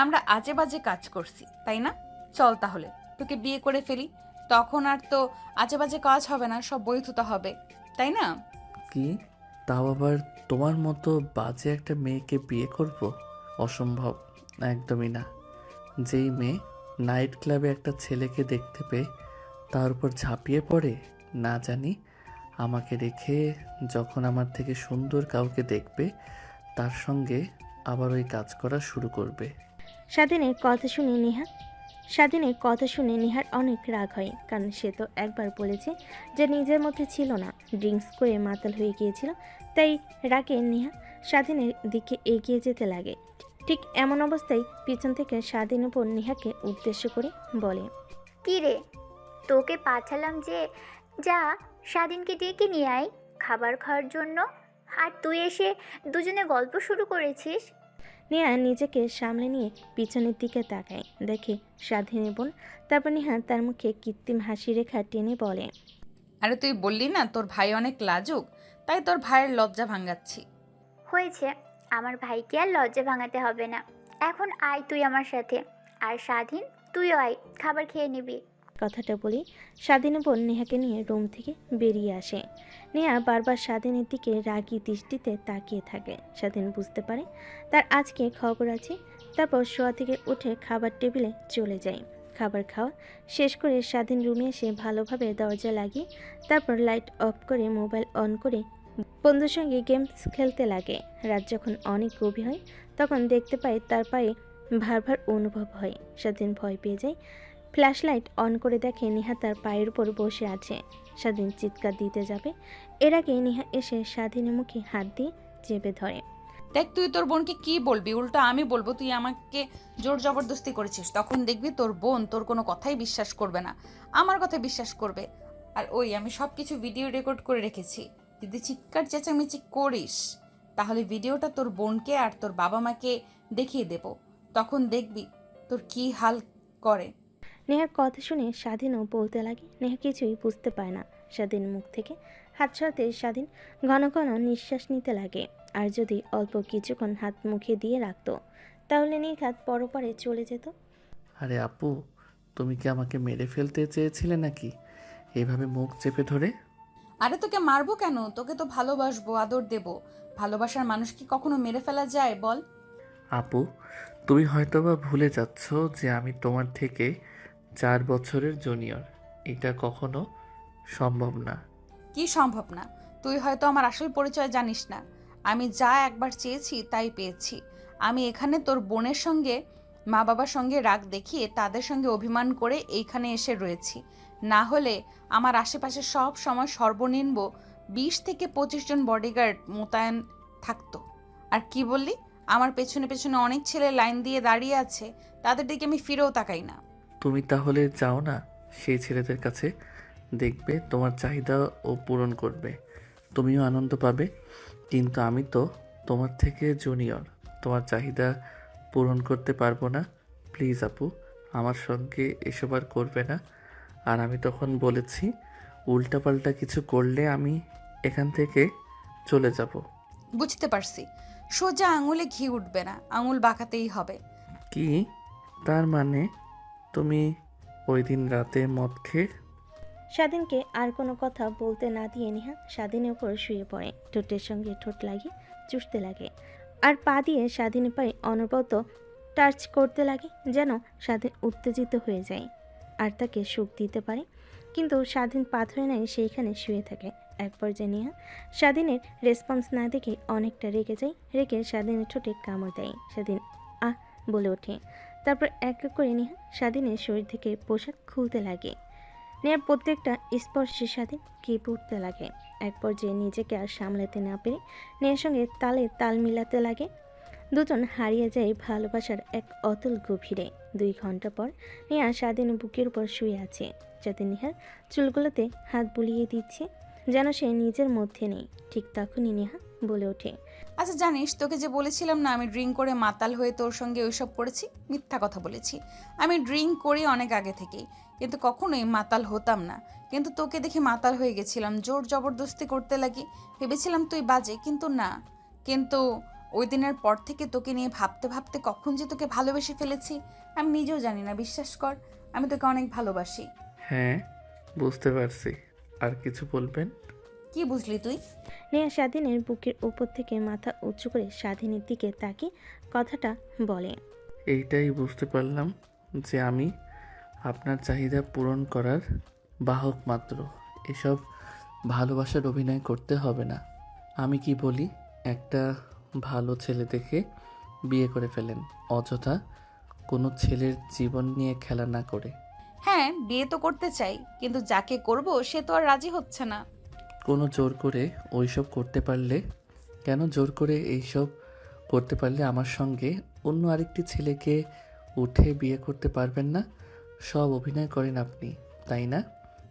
Speaker 2: আমরা আজে বাজে কাজ করছি তাই না? চল তাহলে তোকে বিয়ে করে ফেলি, তখন আর তো আজে বাজে কাজ হবে না, সব বৈধতা হবে, তাই না?
Speaker 1: কি? তাও আবার তোমার মতো বাজে একটা মেয়েকে বিয়ে করব? অসম্ভব, একদমই না। যেই মেয়ে নাইট ক্লাবে একটা ছেলেকে দেখতে পেয়ে তার উপর ঝাঁপিয়ে পড়ে, না জানি আমাকে রেখে যখন আমার থেকে সুন্দর কাউকে দেখবে তার সঙ্গে আবার ওই কাজ করা শুরু করবে।
Speaker 3: স্বাধীনের কথা শুনে নিহার অনেক রাগ হয়, কারণ সে তো একবার বলেছে যে নিজের মধ্যে ছিল না, ড্রিঙ্কস করে মাতাল হয়ে গিয়েছিল। তাই রাগে নিহা স্বাধীনের দিকে এগিয়ে যেতে লাগে। ঠিক এমন অবস্থায় পিছন থেকে স্বাধীন উপর নিহাকে উদ্দেশ্য করে বলে,
Speaker 6: কি রে, তোকে পাঠালাম যে যা স্বাধীনকে ডেকে নিয়ে আয় খাবার খাওয়ার জন্য, আর তুই এসে দুজনে গল্প শুরু করেছিস।
Speaker 3: নিহা নিজেকে সামলে নিয়ে পিছনের দিকে তাকায়, দেখে স্বাধীনের বোন। তারপর নিহা তার মুখে কৃত্রিম হাসি রেখা টেনে বলে,
Speaker 2: আরে তুই বললি না তোর ভাই অনেক লাজুক, তাই তোর ভাইয়ের লজ্জা ভাঙাচ্ছি।
Speaker 6: হয়েছে, আমার ভাইকে আর লজ্জা ভাঙাতে হবে না। এখন আয় তুই আমার সাথে, আর স্বাধীন তুইও আয়, খাবার খেয়ে নিবি।
Speaker 3: কথাটা বলি স্বাধীনের বোন নেহাকে নিয়ে রুম থেকে বেরিয়ে আসে। নেহা বারবার স্বাধীনের দিকে রাগী দৃষ্টিতে তাকিয়ে থাকে। স্বাধীন বুঝতে পারে তার আজকে খবর আছে। তারপর শোয়া থেকে উঠে খাবার টেবিলে চলে যায়। খাবার খাওয়া শেষ করে স্বাধীন রুমে এসে ভালোভাবে দরজা লাগিয়ে তারপর লাইট অফ করে মোবাইল অন করে বন্ধুর সঙ্গে গেমস খেলতে লাগে। রাত যখন অনেক গভীর হয় তখন দেখতে পায় তার পায়ে ভার ভার অনুভব হয়। স্বাধীন ভয় পেয়ে যায়। ফ্ল্যাশ লাইট অন করে দেখে নিহা তার পায়ের উপর বসে আছে। স্বাধীন চিৎকার দিতে যাবে, এর আগে নিহা এসে স্বাধীনের মুখে হাত দিয়ে চেপে ধরে।
Speaker 2: দেখ, তুই তোর বোনকে কি বলবি, উল্টো আমি বলবো তুই আমাকে জোর জবরদস্তি করেছিস। তখন দেখবি তোর বোন তোর কোনো কথাই বিশ্বাস করবে না, আমার কথা বিশ্বাস করবে। আর ওই আমি সব কিছু ভিডিও রেকর্ড করে রেখেছি, যদি চিৎকার চেঁচামেচি করিস তাহলে ভিডিওটা তোর বোনকে আর তোর বাবা মাকে দেখিয়ে দেব, তখন দেখবি তোর কি হাল করে।
Speaker 3: নেহার কথা শুনে স্বাধীনও বলতে লাগে। নেহা কিছুই বুঝতে পায় না। স্বাধীন মুখ থেকে হাত সরাতে স্বাধীন ঘন ঘন নিঃশ্বাস নিতে লাগে। আর যদি অল্প কিছুক্ষণ হাত মুখে দিয়ে রাখতো তাহলে নির্ঘাত পরপারে চলে যেত।
Speaker 1: আরে আপু, তুমি কি আমাকে মেরে ফেলতে চেয়েছিলে নাকি এভাবে মুখ চেপে ধরে?
Speaker 2: আরে তোকে মারবো কেন, তোকে তো ভালোবাসবো, আদর দেব। ভালোবাসার মানুষ কি কখনো মেরে ফেলা যায় বল?
Speaker 1: আপু, তুমি হয়তোবা ভুলে যাচ্ছ যে আমি তোমার থেকে 4 বছরের জুনিয়র। এটা কখনো সম্ভব না।
Speaker 2: কি সম্ভব না? তুই হয়তো আমার আসল পরিচয় জানিস না। আমি যা একবার চেয়েছি তাই পেয়েছি। আমি এখানে তোর বোনের সঙ্গে মা বাবার সঙ্গে রাগ দেখিয়ে তাদের সঙ্গে অভিমান করে এইখানে এসে রয়েছি। না হলে আমার আশেপাশে সব সময় সর্বনিম্ন 20 থেকে 25 জন বডিগার্ড মোতায়েন থাকতো। আর কি বললি, আমার পেছনে পেছনে অনেক ছেলে লাইন দিয়ে দাঁড়িয়ে আছে, তাদের দিকে আমি ফিরেও তাকাই না।
Speaker 1: তুমি তাহলে যাও না সেই ছেলেদের কাছে, দেখবে তোমার চাহিদা ও পূরণ করবে, তুমিও আনন্দ পাবে। কিন্তু আমি তো তোমার থেকে জুনিয়র, তোমার চাহিদা পূরণ করতে পারবো না। প্লিজ আপু, আমার সঙ্গে এসব আর করবে না। আর আমি তখন বলেছি, উল্টাপাল্টা কিছু করলে আমি এখান থেকে চলে যাব।
Speaker 2: বুঝতে পারছি, সোজা আঙুলে ঘি উঠবে না, আঙুল বাঁকাতেই হবে।
Speaker 1: কি তার মানে? তুমি ওই দিন রাতে মদ খেয়ে?
Speaker 3: স্বাধীনকে আর কোনো কথা বলতে না দিয়ে নেহা স্বাধীনের উপর শুয়ে পড়ে। ঠোঁটের সঙ্গে ঠোঁট লাগিয়ে চুষতে লাগে আর পা দিয়ে স্বাধীনের পায়ে অনবরত টাচ করতে লাগে, যেন স্বাধীন উত্তেজিত হয়ে যায়। আর তাকে সুখ দিতে পারে, কিন্তু স্বাধীন পাথরে নাই সেইখানে শুয়ে থাকে। এক পর্যায়ে নেহা স্বাধীনের রেসপন্স না দেখে অনেকটা রেগে যায়। রেগে স্বাধীনের ঠোঁটে কামড় দেয়। স্বাধীন আহ বলে ওঠে। তারপর এক এক করে নেহা স্বাধীনের শরীর থেকে পোশাক খুলতে লাগে। নেহার প্রত্যেকটা স্পর্শে স্বাধীন কেঁপে উঠতে লাগে। এক পর্যায়ে নিজেকে আর সামলাতে না পেরে নেহার সঙ্গে তালে তাল মিলাতে লাগে। দুজন হারিয়ে যায় ভালোবাসার এক অতল গভীরে। 2 ঘন্টা পর নেহা স্বাধীনের বুকের উপর শুয়ে আছে, যাতে নেহার চুলগুলোতে হাত বুলিয়ে দিচ্ছে, যেন সে নিজের মধ্যে নেই। ঠিক তখনই নেহা বলে ওঠে,
Speaker 2: আচ্ছা জানিস, তোকে যে বলেছিলাম না আমি ড্রিঙ্ক করে মাতাল হয়ে তোর সঙ্গে ওইসব করেছি, মিথ্যা কথা বলেছি। আমি ড্রিঙ্ক করি অনেক আগে থেকেই, কিন্তু কখনোই মাতাল হতাম না। কিন্তু তোকে দেখে মাতাল হয়ে গেছিলাম, জোর জবরদস্তি করতে লাগি। ভেবেছিলাম তুই বাজে, কিন্তু না। কিন্তু ওই দিনের পর থেকে তোকে নিয়ে ভাবতে ভাবতে কখন যে তোকে ভালোবেসে ফেলেছি আমি নিজেও জানি না। বিশ্বাস কর, আমি তোকে অনেক ভালোবাসি।
Speaker 1: হ্যাঁ, বুঝতে পারছি। আর কিছু বলবেন?
Speaker 2: কি বুঝলি তুই?
Speaker 3: নেহা স্বাধীনের বুকের উপর থেকে মাথা উঁচু করে স্বাধীনের দিকে তাকিয়ে কথাটা বলে।
Speaker 1: এইটাই বুঝতে পারলাম যে আমি আপনার চাহিদা পূরণ করার বাহক মাত্র। এসব ভালোবাসার অভিনয় করতে হবে না। আমি কি বলি, একটা ভালো ছেলে দেখে বিয়ে করে ফেলেন, অযথা কোনো ছেলের জীবন নিয়ে খেলা না করে।
Speaker 2: হ্যাঁ, বিয়ে তো করতে চাই, কিন্তু যাকে করব সে তো আর রাজি হচ্ছে না।
Speaker 1: কোনো জোর করে ওইসব করতে পারলে, কেন জোর করে এইসব করতে পারলে আমার সঙ্গে অন্য আরেকটি ছেলেকে উঠে বিয়ে করতে পারবেন না? সব অভিনয় করেন আপনি, তাই না?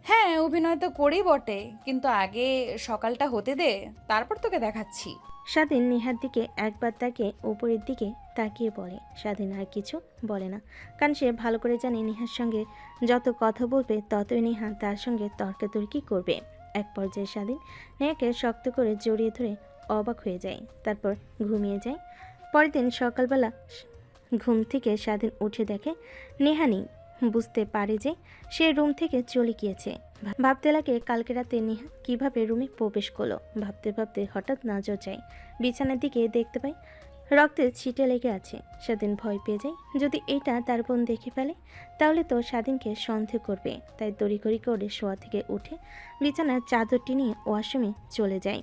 Speaker 2: হ্যাঁ, অভিনয় তো করি বটে, কিন্তু আগে সকালটা হতে দে, তারপর তোকে দেখাচ্ছি।
Speaker 3: স্বাধীন নেহার দিকে একবার তাকিয়ে উপরের দিকে তাকিয়ে বলে। স্বাধীন আর কিছু বলে না, কারণ সে ভালো করে জানে নেহার সঙ্গে যত কথা বলবে ততই নেহা তার সঙ্গে তর্কাতর্কি করবে। এক পর্যায়ে স্বাধীন নেহাকে শক্ত করে জড়িয়ে ধরে অবাক হয়ে যায়, তারপর ঘুমিয়ে যায়। পরের দিন সকালবেলা ঘুম থেকে স্বাধীন উঠে দেখে নেহা নেই। বুঝতে পারে যে সে রুম থেকে চলে গিয়েছে। ভাবতে লাগে কালকে রাতে নেহা কিভাবে রুমে প্রবেশ করলো। ভাবতে ভাবতে হঠাৎ নজর যায় বিছানার দিকে, দেখতে পায় রক্তের ছিটে লেগে আছে। স্বাধীন ভয় পেয়ে যায়, যদি এটা তার বোন দেখে ফেলে তাহলে তো স্বাধীনকে সন্দেহ করবে। তাই তড়িঘড়ি করে শোয়া থেকে উঠে বিছানার চাদরটি নিয়ে ওয়াশরুমে চলে যায়।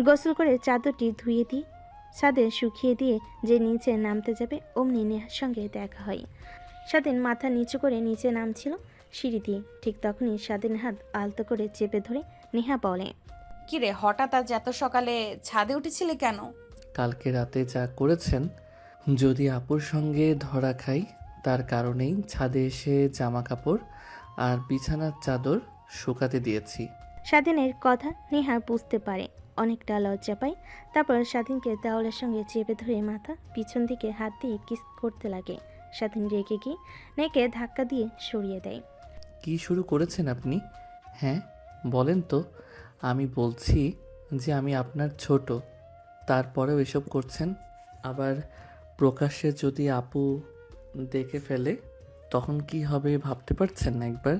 Speaker 3: গোসল করে চাদরটি ধুয়ে দিয়ে ছাদে শুকিয়ে দিয়ে যে নিচে নামতে যাবে, অমনি নেহার সঙ্গে দেখা হয়। স্বাধীন মাথা নিচু করে নিচে নামছিল সিঁড়ি দিয়ে। ঠিক তখনই স্বাধীন হাত আলতো করে চেপে ধরে নেহা বলে,
Speaker 2: কিরে, হঠাৎ আজ এত সকালে ছাদে উঠেছিলে কেন?
Speaker 1: কালকে রাতে যা করেছেন, যদি আপুর সঙ্গে ধরা খাই তার কারণেই ছাদে এসে জামা কাপড় আর বিছানার চাদর শুকাতে দিয়েছি।
Speaker 3: স্বাধীনের কথা নেহা বুঝতে পারে, অনেকটা লজ্জা পায়। তারপর স্বাধীনকে দেওয়ালের সঙ্গে চেপে ধরে মাথা পিছন দিকে হাত দিয়ে কিস করতে লাগে। স্বাধীন রেগে গিয়ে নেকে ধাক্কা দিয়ে সরিয়ে দেয়।
Speaker 1: কি শুরু করেছেন আপনি? হ্যাঁ বলেন তো। আমি বলছি যে আমি আপনার ছোট, তারপরেও এসব করছেন। আবার প্রকাশ্যে যদি আপু দেখে ফেলে তখন কি হবে ভাবতে পারছেন না? একবার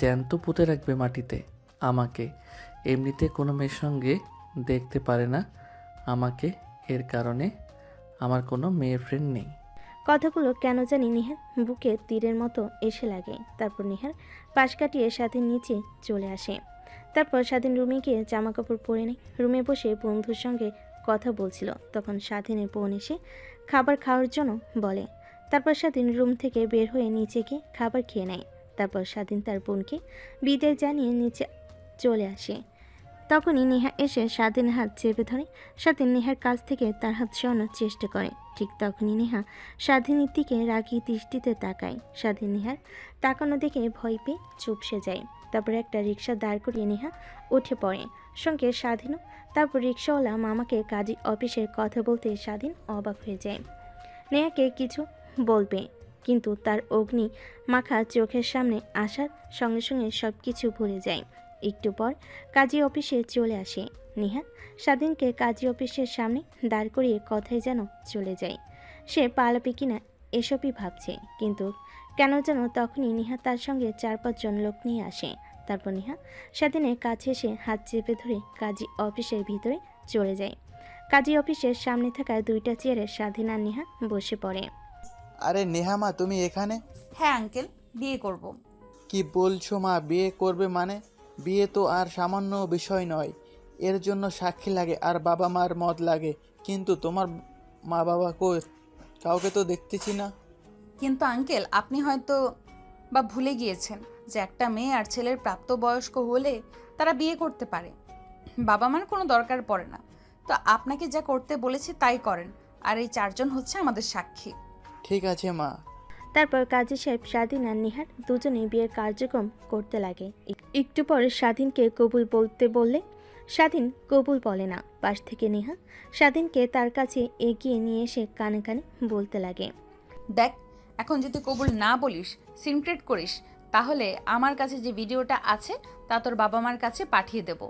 Speaker 1: জ্যান্ত পুঁতে রাখবে মাটিতে আমাকে। এমনিতে কোনো মেয়ের সঙ্গে দেখতে পারে না আমাকে, এর কারণে আমার কোনো মেয়ে ফ্রেন্ড নেই।
Speaker 3: কথাগুলো কেন জানি নেহার বুকে তীরের মতো এসে লাগে। তারপর নেহার পাশ কাটিয়ে স্বাধীন নিচে চলে আসে। তারপর স্বাধীন রুমে গিয়ে জামা কাপড় পরে নেয়। রুমে বসে বন্ধুর সঙ্গে কথা বলছিল, তখন স্বাধীনের বোন এসে খাবার খাওয়ার জন্য বলে। তারপর স্বাধীন রুম থেকে বের হয়ে নিচে গিয়ে খাবার খেয়ে নেয়। তারপর স্বাধীন তার বোনকে বিদায় জানিয়ে নিচে চলে আসে। তখনই নেহা এসে স্বাধীনের হাত চেপে ধরে। স্বাধীন নেহার কাছ থেকে তার হাত সরানোর চেষ্টা করে। ঠিক তখনই নেহা স্বাধীনের দিকে রাগী দৃষ্টিতে তাকায়। স্বাধীন নেহার তাকানো দেখে ভয় পেয়ে চুপসে যায়। তারপর একটা রিক্সা দাঁড় করিয়ে নেহা উঠে পড়ে, সঙ্গে স্বাধীনও। তারপর রিক্সাওয়ালা মামাকে কাজী অফিসের কথা বলতে স্বাধীন অবাক হয়ে যায়। নেহাকে কিছু বলবে, কিন্তু তার অগ্নি মাখা চোখের সামনে আসার সঙ্গে সঙ্গে সব কিছু ভুলে যায়। একটু পর কাজী অফিসে চলে আসে নেহা। স্বাধীনকে কাজী অফিসের সামনে দাঁড় করিয়ে কথায় যেন চলে যায়। সে পালাবে কিনা এসবই ভাবছে, কিন্তু কেন যেন তখনই নেহা তার সঙ্গে 4-5 জন লোক নিয়ে আসে। তারপর নেহা স্বাধীনের কাছে এসে হাত চেপে ধরে কাজী অফিসের ভিতরে চলে যায়। কাজী অফিসের সামনে থাকা 2টা চেয়ারে স্বাধীন আর নেহা বসে পড়ে।
Speaker 7: আরে নেহা মা, তুমি এখানে?
Speaker 2: হ্যাঁ আঙ্কেল, বিয়ে করব।
Speaker 7: কি বলছো মা? বিয়ে করবে মানে? বিয়ে তো আর সামান্য বিষয় নয়, এর জন্য সাক্ষী লাগে আর বাবা মার মত লাগে। কিন্তু তোমার মা বাবা কই? কাউকে তো দেখতেছি না।
Speaker 2: কিন্তু আঙ্কেল, আপনি হয়তো বা ভুলে গিয়েছেন যে একটা মেয়ে আর ছেলের প্রাপ্তবয়স্ক হলে তারা বিয়ে করতে পারে, বাবা মার কোনো দরকার পড়ে না। তো আপনাকে যা করতে বলেছি তাই করেন, আর এই 4জন হচ্ছে আমাদের সাক্ষী।
Speaker 7: ঠিক আছে মা।
Speaker 3: তারপর কাজী সাহেব, স্বাধীন আর নিহার দুজনেই বিয়ের কার্যক্রম করতে লাগে। একটু পরে স্বাধীনকে কবুল বলতে বললে স্বাধীন কবুল বলে না। পাশ থেকে নেহা স্বাধীনকে তার কাছে এগিয়ে নিয়ে এসে কানে কানে বলতে লাগে,
Speaker 2: দেখ, এখন যদি কবুল না বলিস, সিনক্রেট করিস, তাহলে আমার কাছে যে ভিডিওটা আছে তা তোর বাবা মার কাছে পাঠিয়ে দেব।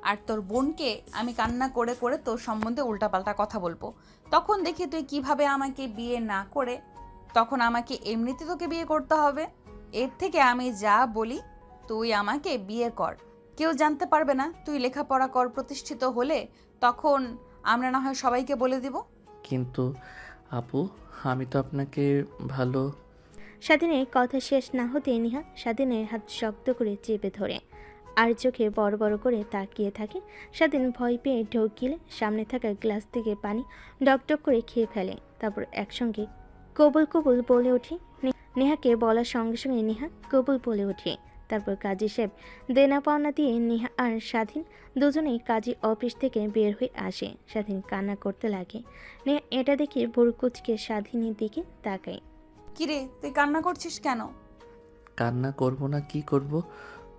Speaker 2: আর তোর বোনকে আমি কান্না করে করে তোর সম্বন্ধে উল্টাপাল্টা কথা বলবো। তখন দেখি তুই কিভাবে আমাকে বিয়ে না করে, তখন আমাকে এমনিতে তোকে বিয়ে করতে হবে। এর থেকে আমি যা বলি, তুই আমাকে বিয়ে কর। কেউ জানতে পারবে না, তুই লেখাপড়া কর, প্রতিষ্ঠিত হলে তখন আমরা না হয় সবাইকে বলে দিব।
Speaker 1: কিন্তু আপু, আমি তো আপনাকে ভালো।
Speaker 3: স্বাধীনের কথা শেষ না হতে নিহা স্বাধীনের হাত শক্ত করে চেপে ধরে আর চোখে বড় বড় করে তাকিয়ে থাকে। স্বাধীন ভয় পেয়ে ঢোক গিলে সামনে থাকা গ্লাস থেকে পানি ডকডক করে খেয়ে ফেলে। তারপর একসঙ্গে কবুল কবুল বলে ওঠে। নেহাকে বলার সঙ্গে সঙ্গে নেহা কবুল বলে ওঠে। তারপর কাজী সাহেব দেনা পাওনা দিয়ে নেহা আর স্বাধীন দুজনেই কাজী অফিস থেকে বের হয়ে আসে। স্বাধীন কান্না করতে লাগে। নেহা এটা দেখে ভোর কুচকে স্বাধীনের দিকে তাকায়।
Speaker 2: কিরে, তুই কান্না করছিস কেন?
Speaker 1: কান্না করব না কি করব?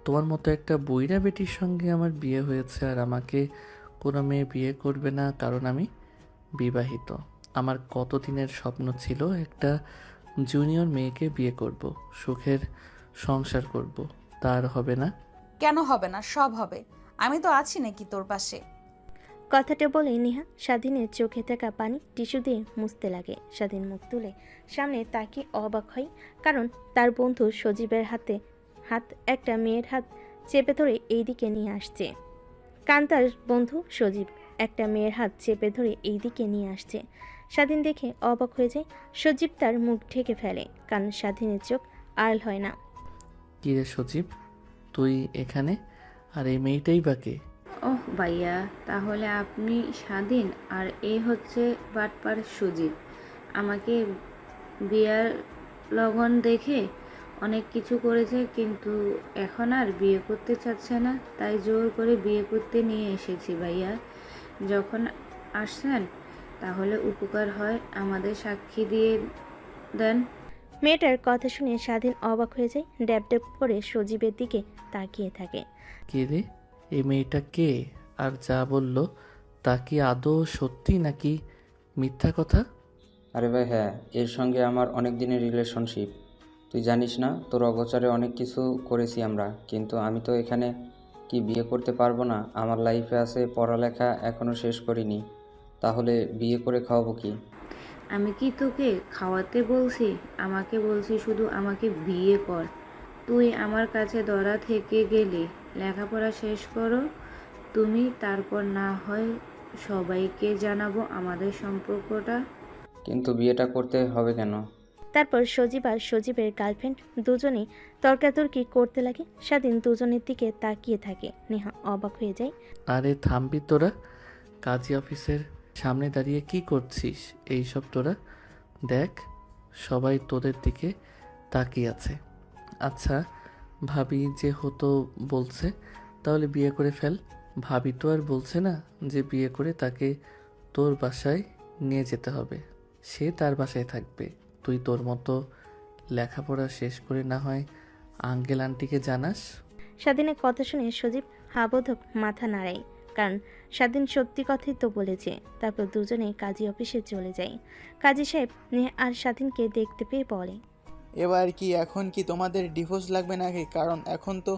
Speaker 1: তোমার মতো একটা বুইড়া বেটির সঙ্গে আমার বিয়ে হয়েছে, আর আমাকে কোনো মেয়ে বিয়ে করবে না কারণ আমি বিবাহিত। আমার কতদিনের স্বপ্ন ছিল একটা জুনিয়র মেয়েকে বিয়ে করব, সুখের সংসার করব। তার হবে না?
Speaker 2: কেন হবে না? সব হবে। আমি তো আছি নাকি তোর পাশে?
Speaker 3: কথাটা বলে নেহা স্বাধীনের চোখে থাকা পানি টিস্যু দিয়ে মুছতে লাগে। স্বাধীন মুখ তুলে সামনে তাকিয়ে অবাক হয়, কারণ তার বন্ধু সজীবের হাত একটা মেয়ের হাত চেপে ধরে এইদিকে নিয়ে আসছে। কান্তার বন্ধু সজীব একটা মেয়ের হাত চেপে ধরে এইদিকে নিয়ে আসছে। স্বাধীন দেখে অবাক হয়ে যায়। সজীব তার মুখ ঢেকে ফেলে, কারণ স্বাধীনের চোখ আড়াল হয় না।
Speaker 1: কী রে সজীব, তুই এখানে? আর এই মেয়েটাই বা কে?
Speaker 8: ওহ ভাইয়া, তাহলে আপনি স্বাধীন আর এই হচ্ছে বাটপার সুজিত। আমাকে বিয়ার লগন দেখে অনেক কিছু করেছে, কিন্তু এখন আর বিয়ে করতে চাচ্ছে না, তাই জোর করে বিয়ে করতে নিয়ে এসেছি ভাইয়া। যখন আসছেন তাহলে উপকার হয়, আমাদের সাক্ষী দিয়ে দেন।
Speaker 3: মেয়েটার কথা শুনে স্বাধীন অবাক হয়ে যায়। ড্যাব ড্যাব করে সজীবের দিকে তাকিয়ে থাকে।
Speaker 1: কে রে? এই মেয়েটা কে? আর যা বললো তা কি আদৌ সত্যি নাকি মিথ্যা কথা?
Speaker 4: আরে ভাই হ্যাঁ, এর সঙ্গে আমার অনেক দিনের রিলেশনশিপ। তুই জানিস না, তোর অগোচরে অনেক কিছু করেছি আমরা, কিন্তু আমি তো এখানে কি বিয়ে করতে পারবো না? আমার লাইফে আছে পড়ালেখা, এখনও শেষ করিনি। তাহলে বিয়ে করে খাওয়াবো কি?
Speaker 8: আমি কি তোকে খাওয়াতে বলছি? আমাকে বলছি শুধু আমাকে বিয়ে কর। তুই আমার কাছে ধরা থেকে গেলি, লেখাপড়া শেষ করো তুমি, তারপর না হয় সবাইকে জানাবো আমাদের সম্পর্কটা।
Speaker 4: কিন্তু বিয়েটা করতে হবে কেন?
Speaker 3: তারপর সজীব আর সজীবের গার্লফ্রেন্ড দুজনেই তর্কাতর্কি করতে লাগে। স্বাধীন দুজনের দিকে তাকিয়ে থাকে। নেহা অবাক হয়ে যায়।
Speaker 1: আরে থামবি তোরা? কাজী অফিসের সামনে দাঁড়িয়ে কি করছিস এইসব তোরা? দেখ, সবাই তোদের দিকে তাকিয়ে আছে। আচ্ছা, ভাবি যে হতো বলছে, তাহলে বিয়ে করে ফেল। ভাবি তো আর বলছে না যে বিয়ে করে তাকে তোর বাসায় নিয়ে যেতে হবে। সে তার বাসায় থাকবে। তুই তোর মতো লেখাপড়া শেষ করে না হয় আঙ্কেল আন্টিকে জানাস।
Speaker 3: স্বাধীনের কথা শুনে সজীব হাবোধক মাথা নাড়ায়, কারণ স্বাধীন সত্যি কথাই তো বলেছে। তারপর দুজনে কাজী অফিসে চলে যায়। কাজী সাহেব নেহা আর স্বাধীনকে দেখতে পেয়ে বলে,
Speaker 7: এবার কি এখন কি তোমাদের ডিভোর্স লাগবে নাকি? কারণ এখন তো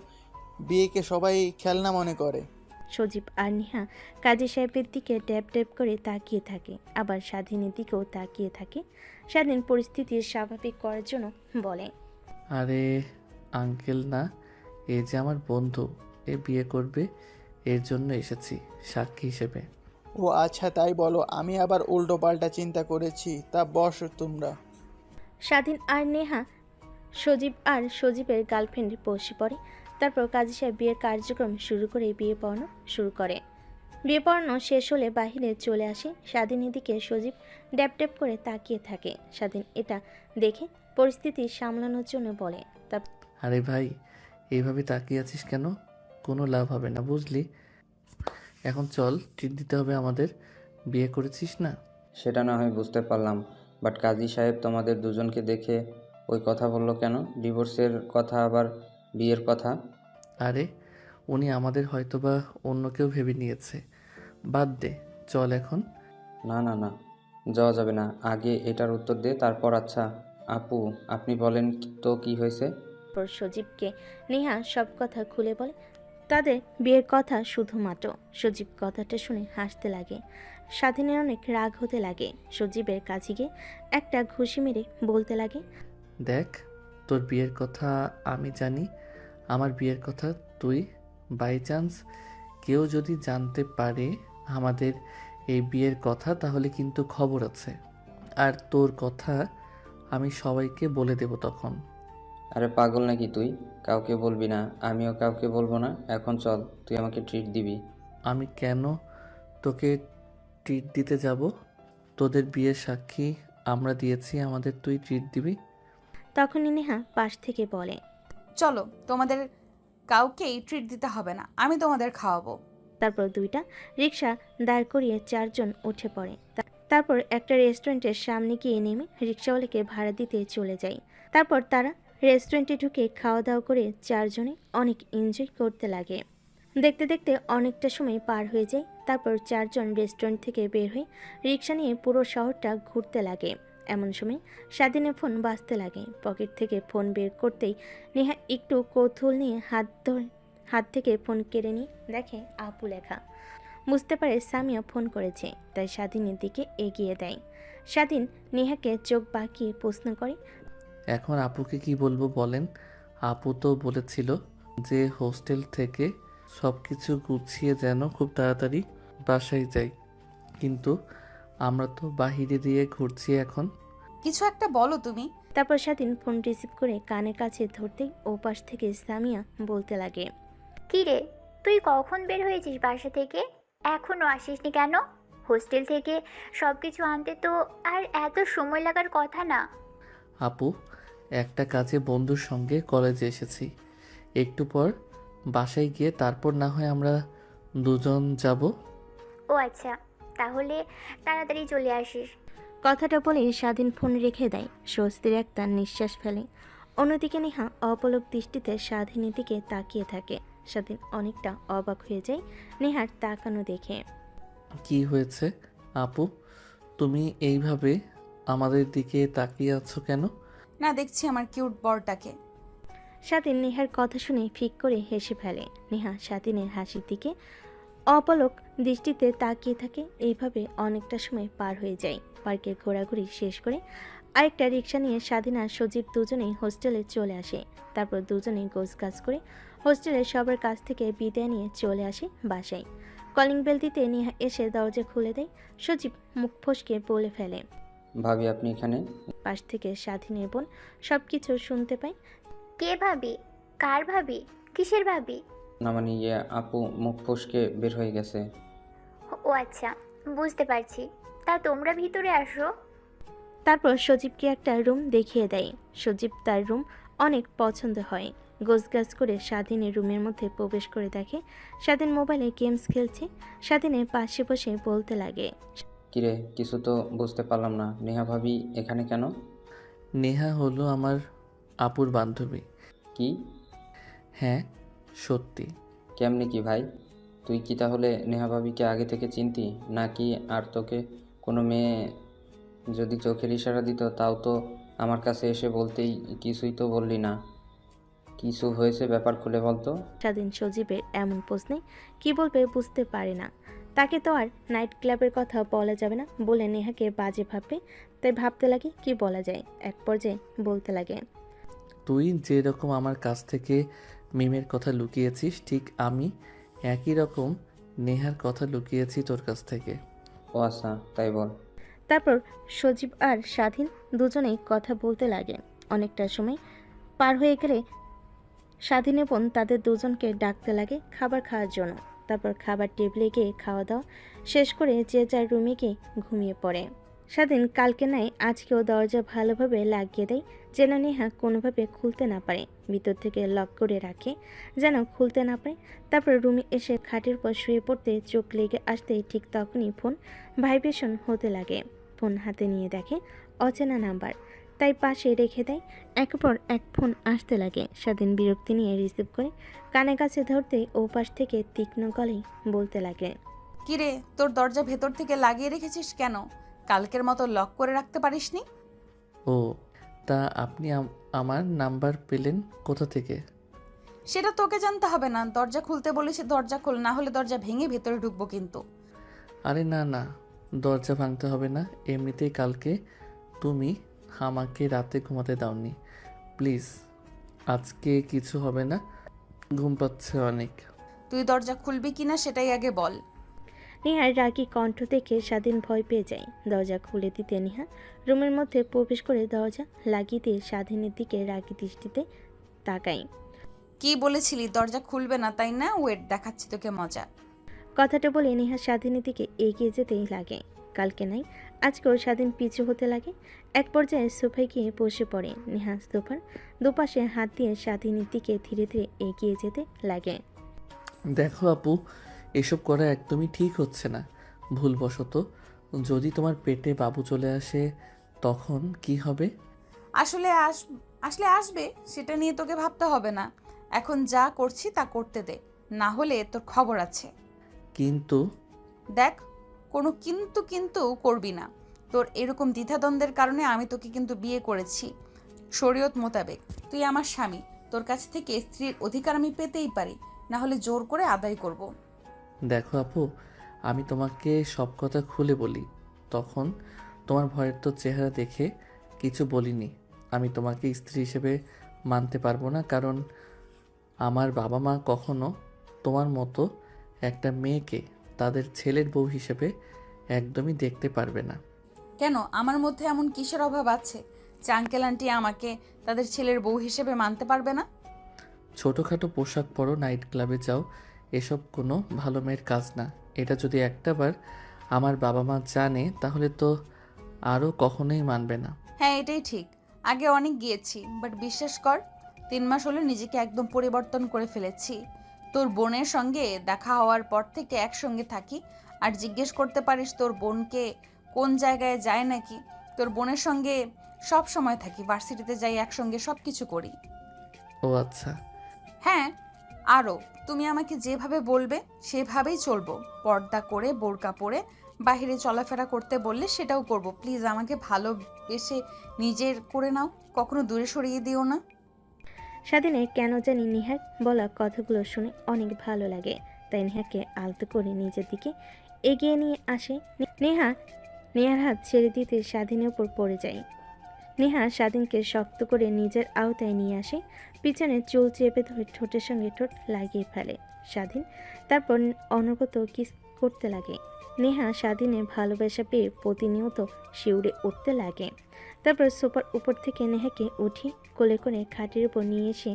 Speaker 7: বিয়েকে সবাই খেলনা মনে করে।
Speaker 3: সজীব আর নেহা কাজী সাহেবের দিকে ড্যাব ড্যাব করে তাকিয়ে থাকে, আবার স্বাধীনের দিকেও তাকিয়ে থাকে। স্বাধীন পরিস্থিতি স্বাভাবিক করার জন্য বলে,
Speaker 1: আরে আঙ্কেল না, এ যে আমার বন্ধু, এ বিয়ে করবে, এর জন্য এসেছি সাক্ষী হিসেবে।
Speaker 7: ও আচ্ছা, তাই বলো। আমি আবার উল্টো পাল্টা চিন্তা করেছি। তা বসো তোমরা।
Speaker 3: স্বাধীন আর নেহা সজীব আর সজীবের গার্লফ্রেন্ড বসে পড়ে। তারপর কাজী সাহেব বিয়ের কার্যক্রম শুরু করে বিয়ে পড়ানো শুরু করে। বিয়ে পড়ানো শেষ হলে বাহিরে চলে আসে। স্বাধীনের দিকে সজীব ড্যাপ ড্যাপ করে তাকিয়ে থাকে। স্বাধীন এটা দেখে পরিস্থিতি সামলানোর জন্য বলে,
Speaker 1: আরে ভাই, এইভাবে তাকিয়ে আছিস কেন? কোনো লাভ হবে না, বুঝলি? এখন চল, ট্রিট দিতে হবে আমাদের। বিয়ে করেছিস না?
Speaker 4: সেটা না হয় বুঝতে পারলাম, বাট কাজী সাহেব তোমাদের দুজনকে দেখে ওই কথা বললো কেন? ডিভোর্সের কথা, আবার বিয়ের কথা?
Speaker 1: আরে উনি আমাদের হয়তোবা অন্য কেউ ভেবে নিয়েছে। বাদ দে, চল এখন।
Speaker 4: না না না, যাওয়া যাবে না। আগে এটার উত্তর দে, তারপর। আচ্ছা আপু, আপনি বলেন তো কি হয়েছে?
Speaker 3: তারপর সজীবকে নেহা সব কথা খুলে বলে তাদের বিয়ের কথা। শুধুমাত্র সজীব কথাটা শুনে হাসতে লাগে। স্বাধীনের অনেক রাগ হতে লাগে। সজীবের কাছে গিয়ে একটা ঘুষি মেরে বলতে লাগে,
Speaker 1: দেখ, তোর বিয়ের কথা আমি জানি, আমার বিয়ের কথা তুই। বাই চান্স কেউ যদি জানতে পারে আমাদের এই বিয়ের কথা, তাহলে কিন্তু খবর আছে। আর তোর কথা আমি সবাইকে বলে দেব তখন।
Speaker 4: আরে পাগল নাকি তুই? কাউকে বলবি না, আমিও কাউকে বলবো না। এখন চল, তুই আমাকে ট্রিট দিবি।
Speaker 1: আমি কেন তোকে ট্রিট দিতে যাব? তোদের বিয়ের সাক্ষী আমরা দিয়েছি, আমাদের তুই ট্রিট দিবি?
Speaker 3: তখনই নেহা পাশ থেকে বলে,
Speaker 2: চলো, তোমাদের কাউকেই ট্রিট দিতে হবে না, আমি তোমাদের খাওয়াবো।
Speaker 3: তারপর দুইটা রিক্সা দাঁড় করিয়ে চারজন উঠে পড়ে। তারপর একটা রেস্টুরেন্টের সামনে গিয়ে নেমে রিক্সাওয়ালাকে ভাড়া দিতে চলে যায়। তারপর তারা রেস্টুরেন্টে ঢুকে খাওয়া দাওয়া করে চারজনে অনেক এনজয় করতে লাগে। দেখতে দেখতে অনেকটা সময় পার হয়ে যায়। তারপর চারজন রেস্টুরেন্ট থেকে বের হয়ে রিক্সা নিয়ে পুরো শহরটা ঘুরতে লাগে। এমন সময় স্বাধীনের ফোন বাজতে লাগে। পকেট থেকে ফোন বের করতেই নেহা একটু কৌতূহল নিয়ে হাত থেকে ফোন কেড়ে নিয়ে দেখে আপু লেখা। বুঝতে পারে সামিয়া ফোন করেছে, তাই স্বাধীনের দিকে এগিয়ে দেয়। স্বাধীন নেহাকে চোখ বাঁকিয়ে প্রশ্ন করে,
Speaker 1: এখন আপুকে কি বলবো বলেন? আপু তো বলেছিল যে হোস্টেল থেকে সব কিছু গুছিয়ে যেন খুব তাড়াতাড়ি বাসায় যাই, কিন্তু আমরা তো বাহিরে দিয়ে ঘুরছি এখন।
Speaker 2: কিছু একটা বলো তুমি।
Speaker 3: তারপর স্বাধীন ফোন রিসিভ করে কানের কাছে ধরতেই ওপাশ থেকে সামিয়া বলতে লাগে,
Speaker 6: কি রে, তুই কখন বের হয়েছিস বাসা থেকে? এখনো আসিসনি কেন? হোস্টেল থেকে সব কিছু আনতে তো আর এত সময় লাগার কথা না।
Speaker 1: আপু, একটা কাজে বন্ধুর সঙ্গে কলেজে এসেছি, একটু পর বাসায় গিয়ে তারপর না হয় আমরা দুজন যাব।
Speaker 6: ও আচ্ছা, তাহলে তাড়াতাড়ি চলে আসিস।
Speaker 3: কথাটা বলে স্বাধীন ফোন রেখে দেয়। স্বস্তির একটা নিঃশ্বাস ফেলে। অন্যদিকে নেহা অপলক দৃষ্টিতে স্বাধীনের দিকে তাকিয়ে থাকে। স্বাধীন অনেকটা অবাক হয়ে যায় নেহার তাকানো দেখে।
Speaker 1: কি হয়েছে আপু, তুমি এইভাবে আমাদের দিকে তাকিয়ে আছো কেন?
Speaker 2: না, দেখছি আমার কিউট বরটাকে।
Speaker 3: স্বাধীন নেহার কথা শুনে ফিক করে হেসে ফেলে। নেহা স্বাধীনের হাসির দিকে অপলক দৃষ্টিতে তাকিয়ে থাকে। এইভাবে অনেকটা সময় পার হয়ে যায়। পার্কে ঘোরাঘুরি শেষ করে আরেকটা রিক্সা নিয়ে স্বাধীন আর সজীব দুজনেই হোস্টেলে চলে আসে। তারপর দুজনেই গোছগাছ করে হোস্টেলের সবার কাছ থেকে বিদায় নিয়ে চলে আসে বাসায়। কলিং বেল দিতে নেহা এসে দরজা খুলে দেয়। সজীব মুখ ফসকে বলে ফেলে,
Speaker 4: ভাবি আপনি এখানে?
Speaker 3: পাশ থেকে স্বাধীনের বোন সব কিছু শুনতে পায়।
Speaker 6: কে ভাবি? কার ভাবি? কিসের ভাবি?
Speaker 4: না মানে ইয়ে, আপু মুখ ফসকে বের হয়ে গেছে।
Speaker 6: ও আচ্ছা, বুঝতে পারছি। তা তোমরা ভিতরে আসো।
Speaker 3: তারপর সজীবকে একটা রুম দেখিয়ে দেয়। সজীব তার রুম অনেক পছন্দ হয়। গোছগাছ করে স্বাধীনের রুমের মধ্যে প্রবেশ করে দেখে স্বাধীন মোবাইলে গেমস খেলছে। স্বাধীনের পাশে বসে বলতে লাগে,
Speaker 4: কিরে, কিছু তো বুঝতে পারলাম না। নেহা ভাবি এখানে কেন?
Speaker 1: নেহা হলো আমার আপুর বান্ধবী।
Speaker 4: কি?
Speaker 1: হ্যাঁ, সত্যি।
Speaker 4: কেমনে কি ভাই? তুই কি তাহলে নেহা ভাবিকে আগে থেকে চিনতি নাকি? আর তোকে কোনো মেয়ে যদি চোখের ইশারা দিত, তাও তো আমার কাছে এসে বলতেই, কিছুই তো বললি না। কিছু হয়েছে, ব্যাপার খুলে বলতো।
Speaker 3: স্বাধীন সজীবের এমন প্রশ্নে কি বলবে বুঝতে পারে না। তাকে তো আর নাইট ক্লাবের কথা বলা যাবে না বলে নেহাকে বাজে ভাববে, তাই ভাবতে লাগে কি বলা যায়। এক পর্যায়ে বলতে লাগে,
Speaker 1: তুই যেরকম আমার কাছ থেকে মিমের কথা লুকিয়েছিস, ঠিক আমি একই রকম নেহার কথা লুকিয়েছি তোর কাছ থেকে।
Speaker 4: ও আচ্ছা, তাই বল।
Speaker 3: তারপর সজীব আর স্বাধীন দুজনেই কথা বলতে লাগে। অনেকটা সময় পার হয়ে গেলে স্বাধীন এবং তাদের দুজনকে ডাকতে লাগে খাবার খাওয়ার জন্য। তারপর খাবার টেবিলে গিয়ে খাওয়া দাওয়া শেষ করে যে যার রুমে গিয়ে ঘুমিয়ে পড়ে। স্বাধীন কালকে নাই আজকেও দরজা ভালোভাবে লাগিয়ে দেয় যেন নেহা কোনোভাবে খুলতে না পারে, ভিতর থেকে লক করে রাখে যেন খুলতে না পারে। তারপর রুমে এসে খাটের পর শুয়ে পড়তে চোখ লেগে আসতেই ঠিক তখনই ফোন ভাইব্রেশন হতে লাগে। ফোন হাতে নিয়ে দেখে অচেনা নাম্বার, তাই পাশে রেখে দেয়। একের পর এক ফোন আসতে লাগে। স্বাধীন বিরক্তি নিয়ে রিসিভ করে কানে কাছে ধরতেই ও পাশ থেকে তীক্ষ্ণ গলায় বলতে লাগে,
Speaker 2: কিরে, তোর দরজা ভেতর থেকে লাগিয়ে রেখেছিস কেন? কালকের মতো লক করে রাখতে পারিসনি?
Speaker 1: ও, তা আপনি আমার নাম্বার পেলেন কোথা থেকে?
Speaker 2: সেটা তোকে জানতে হবে না। দরজা খুলতে বলেছি, দরজা খোল, না হলে দরজা ভেঙে ভেতরে ঢুকবো কিন্তু।
Speaker 1: আরে না না, দরজা ভাঙতে হবে না। এমনিতেই কালকে তুমি আমাকে রাতে ঘুমাতে দাওনি। প্লিজ, আজকে কিছু হবে না, ঘুম পাচ্ছে অনেক।
Speaker 2: তুই দরজা খুলবি কিনা সেটাই আগে বল।
Speaker 3: নেহার রাগী কণ্ঠ দেখে স্বাধীন ভয় পেয়ে যায়। দরজা খুলে দিতে নেহা রুমের মধ্যে প্রবেশ করে দরজা লাগিয়ে দিয়ে স্বাধীনের দিকে রাগী দৃষ্টিতে তাকায়।
Speaker 2: কি বলেছিলি দরজা খুলবে না, তাই না? ওয়েট, দেখাচ্ছি তোকে মজা।
Speaker 3: কথাটা বলে নেহা স্বাধীনের দিকে এগিয়ে যেতেই লাগে। কালকে নাই আজকেও স্বাধীন পিছু হতে লাগে। এক পর্যায়ে সোফায় গিয়ে বসে পড়ে। নেহা সোফার দুপাশে হাত দিয়ে স্বাধীনের দিকে ধীরে ধীরে এগিয়ে যেতে লাগে।
Speaker 1: দেখো আপু, এসব করা একদমই ঠিক হচ্ছে না। ভুলবশত যদি তোমার পেটে বাবু চলে আসে তখন কি হবে?
Speaker 2: আসলে আসবে, সেটা নিয়ে তোকে ভাবতে হবে না। এখন যা করছি তা করতে দে, না হলে তোর খবর আছে।
Speaker 1: কিন্তু
Speaker 2: দেখ, কোনো কিন্তু কিন্তু করবি না। তোর এরকম দ্বিধাদ্বন্দ্বের কারণে আমি তোকে কিন্তু বিয়ে করেছি শরীয়ত মোতাবেক। তুই আমার স্বামী, তোর কাছ থেকে স্ত্রীর অধিকার আমি পেতেই পারি, না হলে জোর করে আদায় করব।
Speaker 1: দেখো আপু, আমি তোমাকে সব কথা খুলে বলি, তখন তোমার ভয়ের তো চেহারা দেখে কিছু বলিনি। আমি তোমাকে স্ত্রী হিসেবে মানতে পারবো না, কারণ আমার বাবা মা কখনো তোমার মতো একটা মেয়েকে তাদের ছেলের বউ হিসেবে একদমই দেখতে পারবে না।
Speaker 2: কেন, আমার মধ্যে এমন কিসের অভাব আছে যে আঙ্কেল আন্টি আমাকে তাদের ছেলের বউ হিসেবে মানতে পারবে না?
Speaker 1: ছোটোখাটো পোশাক পরো, নাইট ক্লাবে যাও, এসব কোনো ভালো মেয়ের কাজ না। এটা যদি একটাবার আমার বাবা মা জানে তাহলে তো আরও কখনোই মানবে না।
Speaker 2: হ্যাঁ, এটাই ঠিক। আগে অনেক গিয়েছি, বাট বিশ্বাস কর 3 মাস হলো নিজেকে একদম পরিবর্তন করে ফেলেছি। তোর বোনের সঙ্গে দেখা হওয়ার পর থেকে একসঙ্গে থাকি। আর জিজ্ঞেস করতে পারিস তোর বোনকে কোন জায়গায় যায় নাকি? তোর বোনের সঙ্গে সব সময় থাকি, ভার্সিটিতে যাই একসঙ্গে, সব কিছু করি।
Speaker 1: ও আচ্ছা।
Speaker 2: হ্যাঁ, আরও তুমি আমাকে যেভাবে বলবে সেভাবেই চলবো। পর্দা করে বোরকা পরে বাইরে চলাফেরা করতে বললে সেটাও করব। প্লিজ আমাকে ভালোবেসে নিজের করে নাও, কখনো দূরে সরিয়ে দিও না।
Speaker 3: স্বাধীনের কেন জানি নেহার বলা কথাগুলো শুনে অনেক ভালো লাগে, তাই নেহাকে আলতো করে নিজের দিকে এগিয়ে নিয়ে আসে। নেহার হাত ছেড়ে দিতে স্বাধীনের উপর পড়ে যায়। নেহা স্বাধীনকে শক্ত করে নিজের আওতায় নিয়ে আসে, পিছনে চুল চেপে ধরে ঠোঁটের সঙ্গে ঠোঁট লাগিয়ে ফেলে স্বাধীন। তারপর অনবরত কিস করতে লাগে। নেহা স্বাধীনের ভালোবাসা পেয়ে প্রতিনিয়ত শিউরে উঠতে লাগে। তারপর সোফার উপর থেকে নেহাকে উঠিয়ে কোলে করে খাটের উপর নিয়ে এসে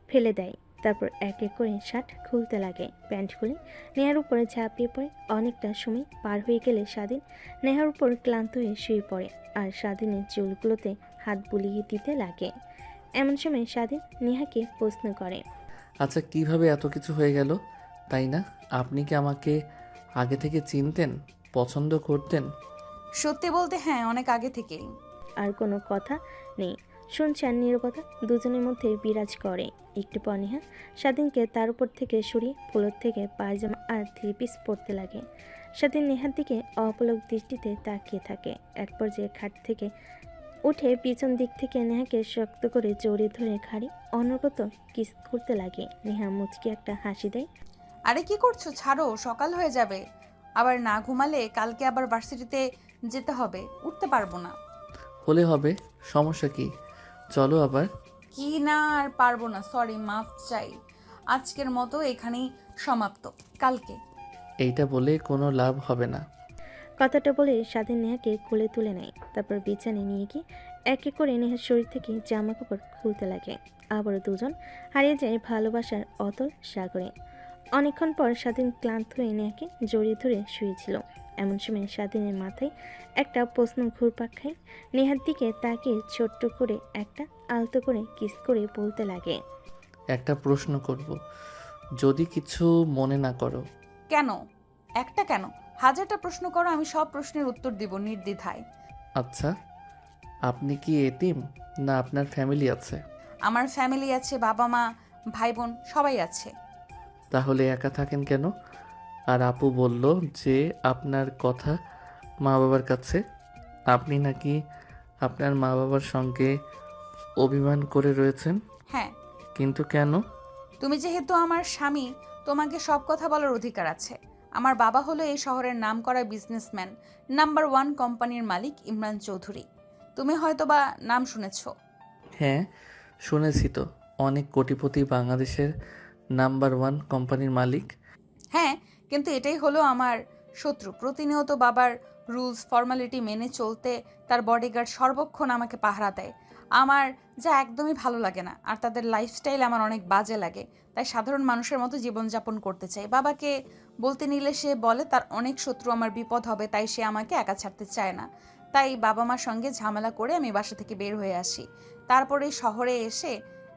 Speaker 3: ফেলে দেয়। তারপর এক এক করে শার্ট খুলতে লাগে। প্যান্ট খুলে নেহার উপরে ঝাঁপিয়ে পড়ে। অনেকটা সময় পার হয়ে গেলে স্বাধীন নেহার উপর ক্লান্ত হয়ে শুয়ে পড়ে আর স্বাধীনের চুলগুলোতে হাত বুলিয়ে দিতে লাগে। এমন সময় স্বাধীন নেহাকে প্রশ্ন করে,
Speaker 1: আচ্ছা, কিভাবে এত কিছু হয়ে গেল? তাই না, আপনি কি আমাকে আগে থেকে চিনতেন, পছন্দ করতেন?
Speaker 2: সত্যি বলতে হ্যাঁ, অনেক আগে থেকেই।
Speaker 3: আর কোনো কথা নেই। শুনছে আর নীরবতা দুজনের মধ্যে বিরাজ করে। একটু পর নেহা স্বাধীনকে তার উপর থেকে সরিয়ে ফ্লোর থেকে পায়জামা আর 3 পিস পরতে লাগে। স্বাধীন নেহার দিকে অপলক দৃষ্টিতে তাকিয়ে থাকে। এক পর্যায়ে খাট থেকে উঠে পিছন দিক থেকে নেহাকে শক্ত করে জড়িয়ে ধরে ঘাড়ি অনবরত কিস করতে লাগে। নেহা মুচকি একটা হাসি দেয়।
Speaker 2: আরে কি করছো, ছাড়ো, সকাল হয়ে যাবে। আবার না ঘুমালে কালকে আবার ভার্সিটিতে যেতে হবে, উঠতে পারবো না।
Speaker 1: হলে হবে, সমস্যা কি? চলো আবার।
Speaker 2: কি না, আর পারবো না, সরি, মাফ চাই। আজকের মতো এখানেই সমাপ্ত, কালকে।
Speaker 1: এইটা বলে কোনো লাভ হবে না।
Speaker 3: কথাটা বলে স্বাধীন নেহাকে কোলে তুলে নেয়। তারপর বিছানায় নিয়ে গিয়ে এক এক করে নেহার শরীর থেকে জামা কাপড় খুলতে লাগে। আবারও দুজন হারিয়ে যায় ভালোবাসার অতল সাগরে। অনেকক্ষণ পর স্বাধীন ক্লান্ত হয়ে নেহাকে জড়িয়ে ধরে শুয়েছিল। এমন সময় স্বাধীনের মাথায় একটা প্রশ্ন ঘুরপাক খায়। নেহার দিকে তাকিয়ে ছোট্ট করে একটা আলতো করে কিস করে বলতে লাগে,
Speaker 1: একটা প্রশ্ন করব, যদি কিছু মনে না করো।
Speaker 2: কেন? একটা কেন, হাজারটা প্রশ্ন করো, আমি সব প্রশ্নের উত্তর দিব নির্দ্বিধায়।
Speaker 1: আচ্ছা, আপনি কি এতিম না আপনার ফ্যামিলি আছে?
Speaker 2: আমার ফ্যামিলি আছে, বাবা মা ভাই বোন সবাই আছে।
Speaker 1: তাহলে একা থাকেন কেন? আর আপু বলল যে আপনার কথা মা বাবার কাছে, আপনি নাকি আপনার মা বাবার সঙ্গে অভিমান করে রয়েছেন।
Speaker 2: হ্যাঁ,
Speaker 1: কিন্তু কেন?
Speaker 2: তুমি যেহেতু আমার স্বামী, তোমাকে সব কথা বলার অধিকার আছে। আমার বাবা হলো এই শহরের নামকরা বিজনেসম্যান, নাম্বার 1 কোম্পানির মালিক ইমরান চৌধুরী। তুমি হয়তোবা নাম শুনেছো।
Speaker 1: হ্যাঁ, শুনেছি তো, অনেক কোটিপতি বাংলাদেশের নাম্বার 1 কোম্পানির মালিক।
Speaker 2: হ্যাঁ, কিন্তু এটাই হলো আমার শত্রু। প্রতিনিয়ত বাবার রুলস ফর্মালিটি মেনে চলতে তার বডিগার্ড সর্বক্ষণ আমাকে পাহারা দেয়। আমার যা একদমই ভালো লাগে না, আর তাদের লাইফস্টাইল আমার অনেক বাজে লাগে। তাই সাধারণ মানুষের মতো জীবনযাপন করতে চাই। বাবাকে বলতে নিলে সে বলে তার অনেক শত্রু, আমার বিপদ হবে, তাই সে আমাকে একা ছাড়তে চায় না। তাই বাবা মার সঙ্গে ঝামেলা করে আমি বাসা থেকে বের হয়ে আসি। তারপরে শহরে এসে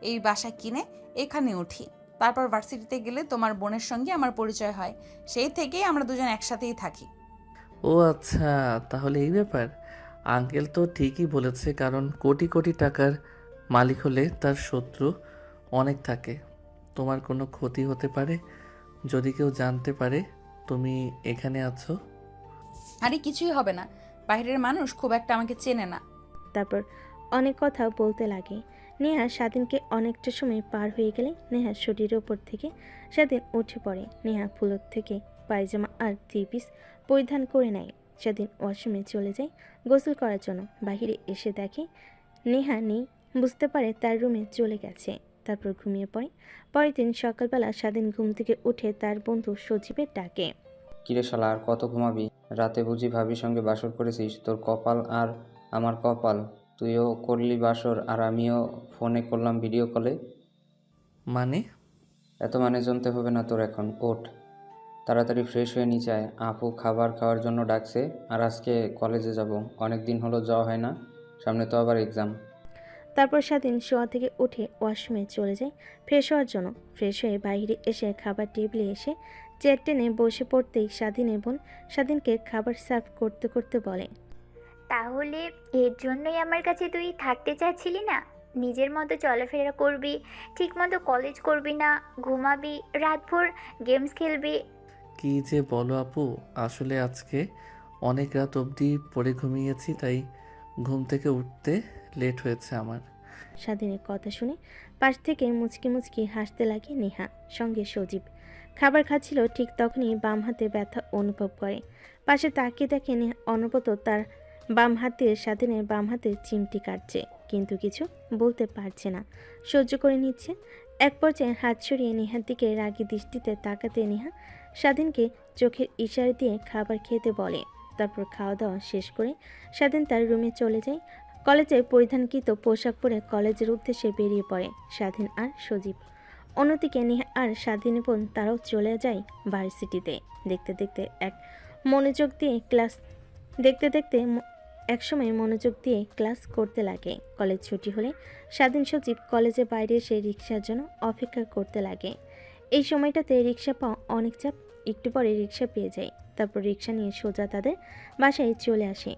Speaker 2: এই বাসা কিনে এখানে উঠি। তারপর ভার্সিটিতে গেলে তোমার বোনের সঙ্গে আমার পরিচয় হয়। সেই থেকেই আমরা দুজন একসাথেই থাকি।
Speaker 1: ও আচ্ছা, তাহলে এই ব্যাপার। আঙ্কেল তো ঠিকই বলেছে, কারণ কোটি কোটি টাকার মালিক হলে তার শত্রু অনেক থাকে। তোমার কোনো ক্ষতি হতে পারে যদি কেউ জানতে পারে তুমি এখানে আছো।
Speaker 2: আরে কিছুই হবে না, বাইরের মানুষ খুব একটা আমাকে চেনে না।
Speaker 3: তারপর অনেক কথা বলতে লাগে। নেহা স্বাধীনকে অনেকটা সময় পার হয়ে গেলে নেহার শরীরের ওপর থেকে স্বাধীন উঠে পড়ে। নেহা ফুলোর থেকে পায়জামা আর 3 পিস পরিধান করে নেয়। স্বাধীন ওয়াশরুমে চলে যায় গোসল করার জন্য। বাইরে এসে দেখে নেহা নেই, বুঝতে পারে তার রুমে চলে গেছে। তারপর ঘুমিয়ে পড়ে। পরের দিন সকালবেলা স্বাধীন ঘুম থেকে উঠে তার বন্ধু সজীবের ডাকে।
Speaker 4: কিরে শালা, আর কত ঘুমাবি? রাতে বুঝি ভাবির সঙ্গে বাসর করেছিস? তোর কপাল আর আমার কপাল, তুইও করলি বাসর আর আমিও ফোনে করলাম ভিডিও কলে।
Speaker 1: মানে?
Speaker 4: এত মানে জানতে হবে না তোর এখন, ওঠ তাড়াতাড়ি ফ্রেশ হয়ে নিচে আয়। আপু খাবার খাওয়ার জন্য ডাকছে, আর আজকে কলেজে যাব, অনেক দিন হলো যাওয়া হয় না, সামনে তো আবার এক্সাম।
Speaker 3: তারপর স্বাধীন শোয়া থেকে উঠে ওয়াশরুমে চলে যায় ফ্রেশ হওয়ার জন্য। ফ্রেশ হয়ে বাইরে এসে খাবার টেবিলে এসে চেয়ার টেনে বসে পড়তেই স্বাধীনের বোন স্বাধীনকে খাবার সার্ভ করতে করতে বলে,
Speaker 6: তাহলে এর জন্যই আমার কাছে তুই থাকতে চাচ্ছিলি না? নিজের মতো চলাফেরা করবি, ঠিক মতো কলেজ করবি না, ঘুমাবি, রাতভর গেমস খেলবি।
Speaker 1: কি যে বলো আপু, আসলে আজকে অনেক রাত অবধি পড়ে ঘুমিয়েছি, তাই ঘুম থেকে উঠতে লেট হয়েছে আমার।
Speaker 3: স্বাধীনের কথা শুনে পাশ থেকে মুচকি মুচকি হাসতে লাগে নেহা। সঙ্গে সজীব খাবার খাচ্ছিল। ঠিক তখনই বাম হাতে ব্যথা অনুভব করে। পাশে তাকিয়ে দেখে নেহা অনবরত তার বাম হাতে স্বাধীনের বাম হাতে চিমটি কাটছে, কিন্তু কিছু বলতে পারছে না, সহ্য করে নিচ্ছে। এক পর্যায়ে হাত সরিয়ে নেহার দিকে রাগী দৃষ্টিতে তাকাতে নেহা স্বাধীনকে চোখের ইশারা দিয়ে খাবার খেতে বলে। তারপর খাওয়া দাওয়া শেষ করে স্বাধীন তার রুমে চলে যায়। কলেজে পরিধানকৃত পোশাক পরে কলেজের উদ্দেশ্যে বেরিয়ে পড়ে স্বাধীন আর সজীব। অন্যদিকে নেহা আর স্বাধীনের বোন তারাও চলে যায় ভার্সিটিতে। দেখতে দেখতে একসময় মনোযোগ দিয়ে ক্লাস করতে লাগে। কলেজ ছুটি হলে স্বাধীন সজীব কলেজের বাইরে এসে রিক্সার জন্য অপেক্ষা করতে লাগে। এই সময়টাতে রিক্সা পাওয়া অনেক চাপ। একটু পরে রিক্সা পেয়ে যায়। তারপর রিক্সা নিয়ে সোজা তাদের বাসায় চলে আসে।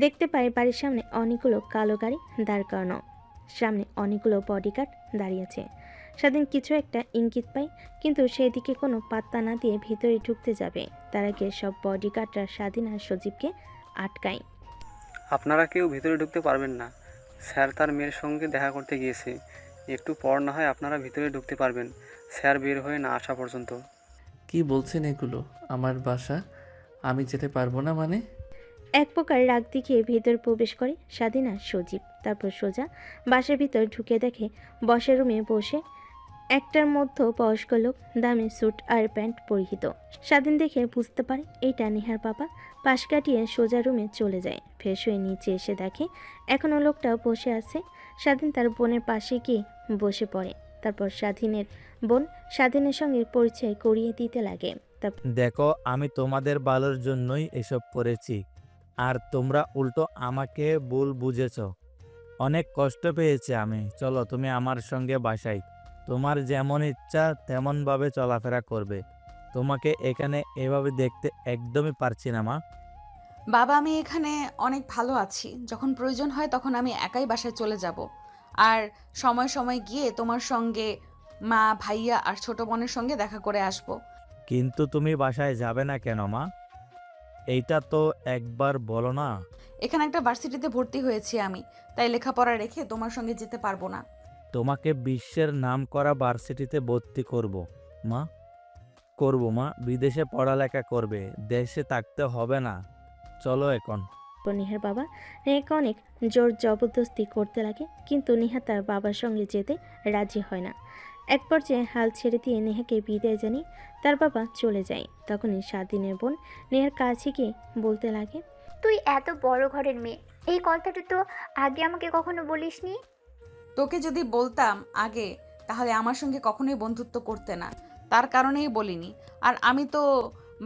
Speaker 3: দেখতে পায় বাড়ির সামনে অনেকগুলো কালো গাড়ি দাঁড় করানো, সামনে অনেকগুলো বডিগার্ড দাঁড়িয়ে আছে। স্বাধীন কিছু একটা ইঙ্গিত পায়, কিন্তু সেই দিকে কোনো পাত্তা না দিয়ে ভিতরে ঢুকতে যাবে তার আগে সব বডিগার্ডরা স্বাধীন আর সজীবকে আটকায়।
Speaker 9: আপনারা কেউ ভিতরে ঢুকতে পারবেন না, স্যার তার মেয়ের সঙ্গে দেখা করতে গিয়েছে, একটু পর না হয় আপনারা ভিতরে ঢুকতে পারবেন, স্যার বের হয়ে না আসা পর্যন্ত।
Speaker 1: কি বলছেন এগুলো? আমার বাসা, আমি যেতে পারবো না মানে?
Speaker 3: এক প্রকার রাগ দেখিয়ে ভেতর প্রবেশ করে স্বাধীন আর সজীব। তারপর সোজা বাসার ভিতর ঢুকে দেখে বসার রুমে বসে একটার মধ্যে বয়স্ক লোক, দামি স্যুট আর প্যান্ট পরিহিত। স্বাধীন দেখে বুঝতে পারে এইটা নেহার বাবা। পাশ কাটিয়ে সোজা রুমে চলে যায়। ফ্রেশ হয়ে নিচে এসে দেখে এখনও লোকটা বসে আছে। স্বাধীন তার বোনের পাশে গিয়ে বসে পড়ে। তারপর স্বাধীনের বোন স্বাধীনের সঙ্গে পরিচয় করিয়ে দিতে লাগে।
Speaker 10: দেখো, আমি তোমাদের ভালোর জন্যই এসব করেছি, আর তোমরা উল্টো আমাকে ভুল বুঝেছ। অনেক কষ্ট পেয়েছি আমি। চলো তুমি আমার সঙ্গে বাসায়। তোমার যেমন ইচ্ছা তেমনভাবে চলাফেরা করবে। তোমাকে এখানে এভাবে দেখতে একদমই পারছি না মা।
Speaker 2: বাবা, আমি এখানে অনেক ভালো আছি। যখন প্রয়োজন হয় তখন আমি একাই বাসায় চলে যাব। আর সময় সময় গিয়ে তোমার সঙ্গে, মা, ভাইয়া আর ছোট বোনের সঙ্গে দেখা করে আসব।
Speaker 10: কিন্তু তুমি বাসায় যাবে না কেন মা? এইটা তো একবার বলো না।
Speaker 2: এখানে একটা ভার্সিটিতে ভর্তি হয়েছি আমি, তাই লেখাপড়া রেখে তোমার সঙ্গে যেতে পারবো না।
Speaker 10: তোমাকে বিশ্বের নামকরা ভার্সিটিতে ভর্তি করব মা। করব মা, বিদেশে পড়ালেখা করবে, দেশে থাকতে হবে না। চলো এখন।
Speaker 3: নেহার বাবা নেহাকে অনেক জোর জবরদস্তি করতে লাগে, কিন্তু নেহা তার বাবার সঙ্গে যেতে রাজি হয় না। এক পর্যায়ে হাল ছেড়ে দিয়ে নেহাকে বিদায় জানিয়ে তার বাবা চলে যায়। তখনই স্বাধীনের বোন নেহার কাছে গিয়ে বলতে লাগে,
Speaker 6: তুই এত বড় ঘরের মেয়ে, এই কথাটা তো আগে আমাকে কখনো বলিসনি।
Speaker 2: তোকে যদি বলতাম আগে, তাহলে আমার সঙ্গে কখনোই বন্ধুত্ব করতে না, তার কারণেই বলিনি। আর আমি তো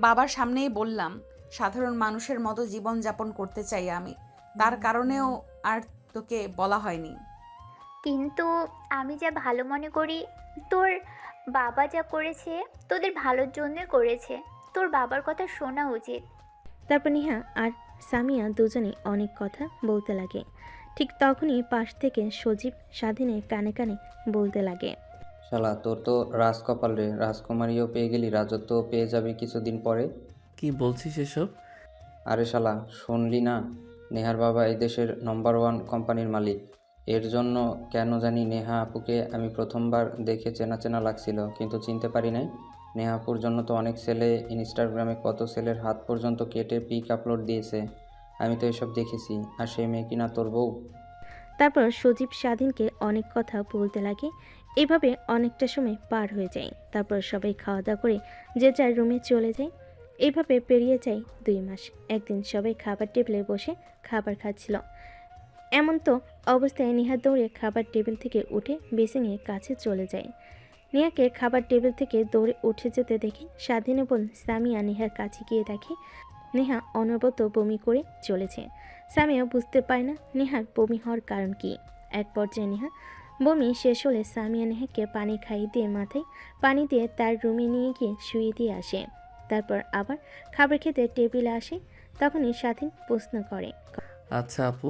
Speaker 2: বাবার সামনেই বললাম, সাধারণ মানুষের মতো জীবন যাপন করতে চাই আমি, তার কারণেও আর তোকে বলা হয়নি।
Speaker 6: কিন্তু আমি যা ভালো মনে করি, তোর বাবা যা করেছে তোদের ভালোর জন্যই করেছে। তোর বাবার কথা শোনা উচিত।
Speaker 3: তারপর নেহা আর সামিয়া দুজনে অনেক কথা বলতে লাগে। ঠিক তখনই পাশ থেকে সজীব স্বাধীনের কানে কানে বলতে লাগে,
Speaker 4: শালা, তোর তো রাজকপাল রে। রাজকুমারীও পেয়ে গেলি, রাজত্বও পেয়ে যাবি কিছুদিন পরে।
Speaker 1: কি বলছিস এসব?
Speaker 4: আরে শালা, শুনলি না? নেহার বাবা এই দেশের নম্বর 1 কোম্পানির মালিক। এর জন্য কেন জানি নেহা আপুকে আমি প্রথমবার দেখে চেনা চেনা লাগছিল, কিন্তু চিনতে পারি নাই। নেহা আপুর জন্য তো অনেক ছেলে ইনস্টাগ্রামে কত ছেলের হাত পর্যন্ত কেটে পিক আপলোড দিয়েছে। আমি তো এসব দেখেছি। আর সেই মেয়ে কিনা তোর বউ।
Speaker 3: তারপর সজীব স্বাধীনকে অনেক কথা বলতে লাগে। এভাবে অনেকটা সময় পার হয়ে যায়। তারপর সবাই খাওয়া দাওয়া করে যে যার রুমে চলে যায়। এইভাবে পেরিয়ে যায় 2 মাস। একদিন সবাই খাবার টেবিলে বসে খাবার খাচ্ছিল। এমন তো অবস্থায় নেহা দৌড়ে খাবার টেবিল থেকে উঠে বেসিংয়ের কাছে চলে যায়। নেহাকে খাবার টেবিল থেকে দৌড়ে উঠে যেতে দেখে স্বাধীন বোন সামিয়া নেহার কাছে গিয়ে দেখে নেহা অনবরত বমি করে চলেছে। সামিয়া বুঝতে পারে না নেহার বমি হওয়ার কারণ কি। এক পর্যায়ে নেহা বমি শেষ হলে সামিয়া নেহাকে পানি খাইয়ে দিয়ে মাথায় পানি দিয়ে তার রুমে নিয়ে গিয়ে শুয়ে দিয়ে আসে। তারপর আবার খাবার খেতে টেবিলে আসে। তখনই স্বাধীন প্রশ্ন করে,
Speaker 1: আচ্ছা আপু,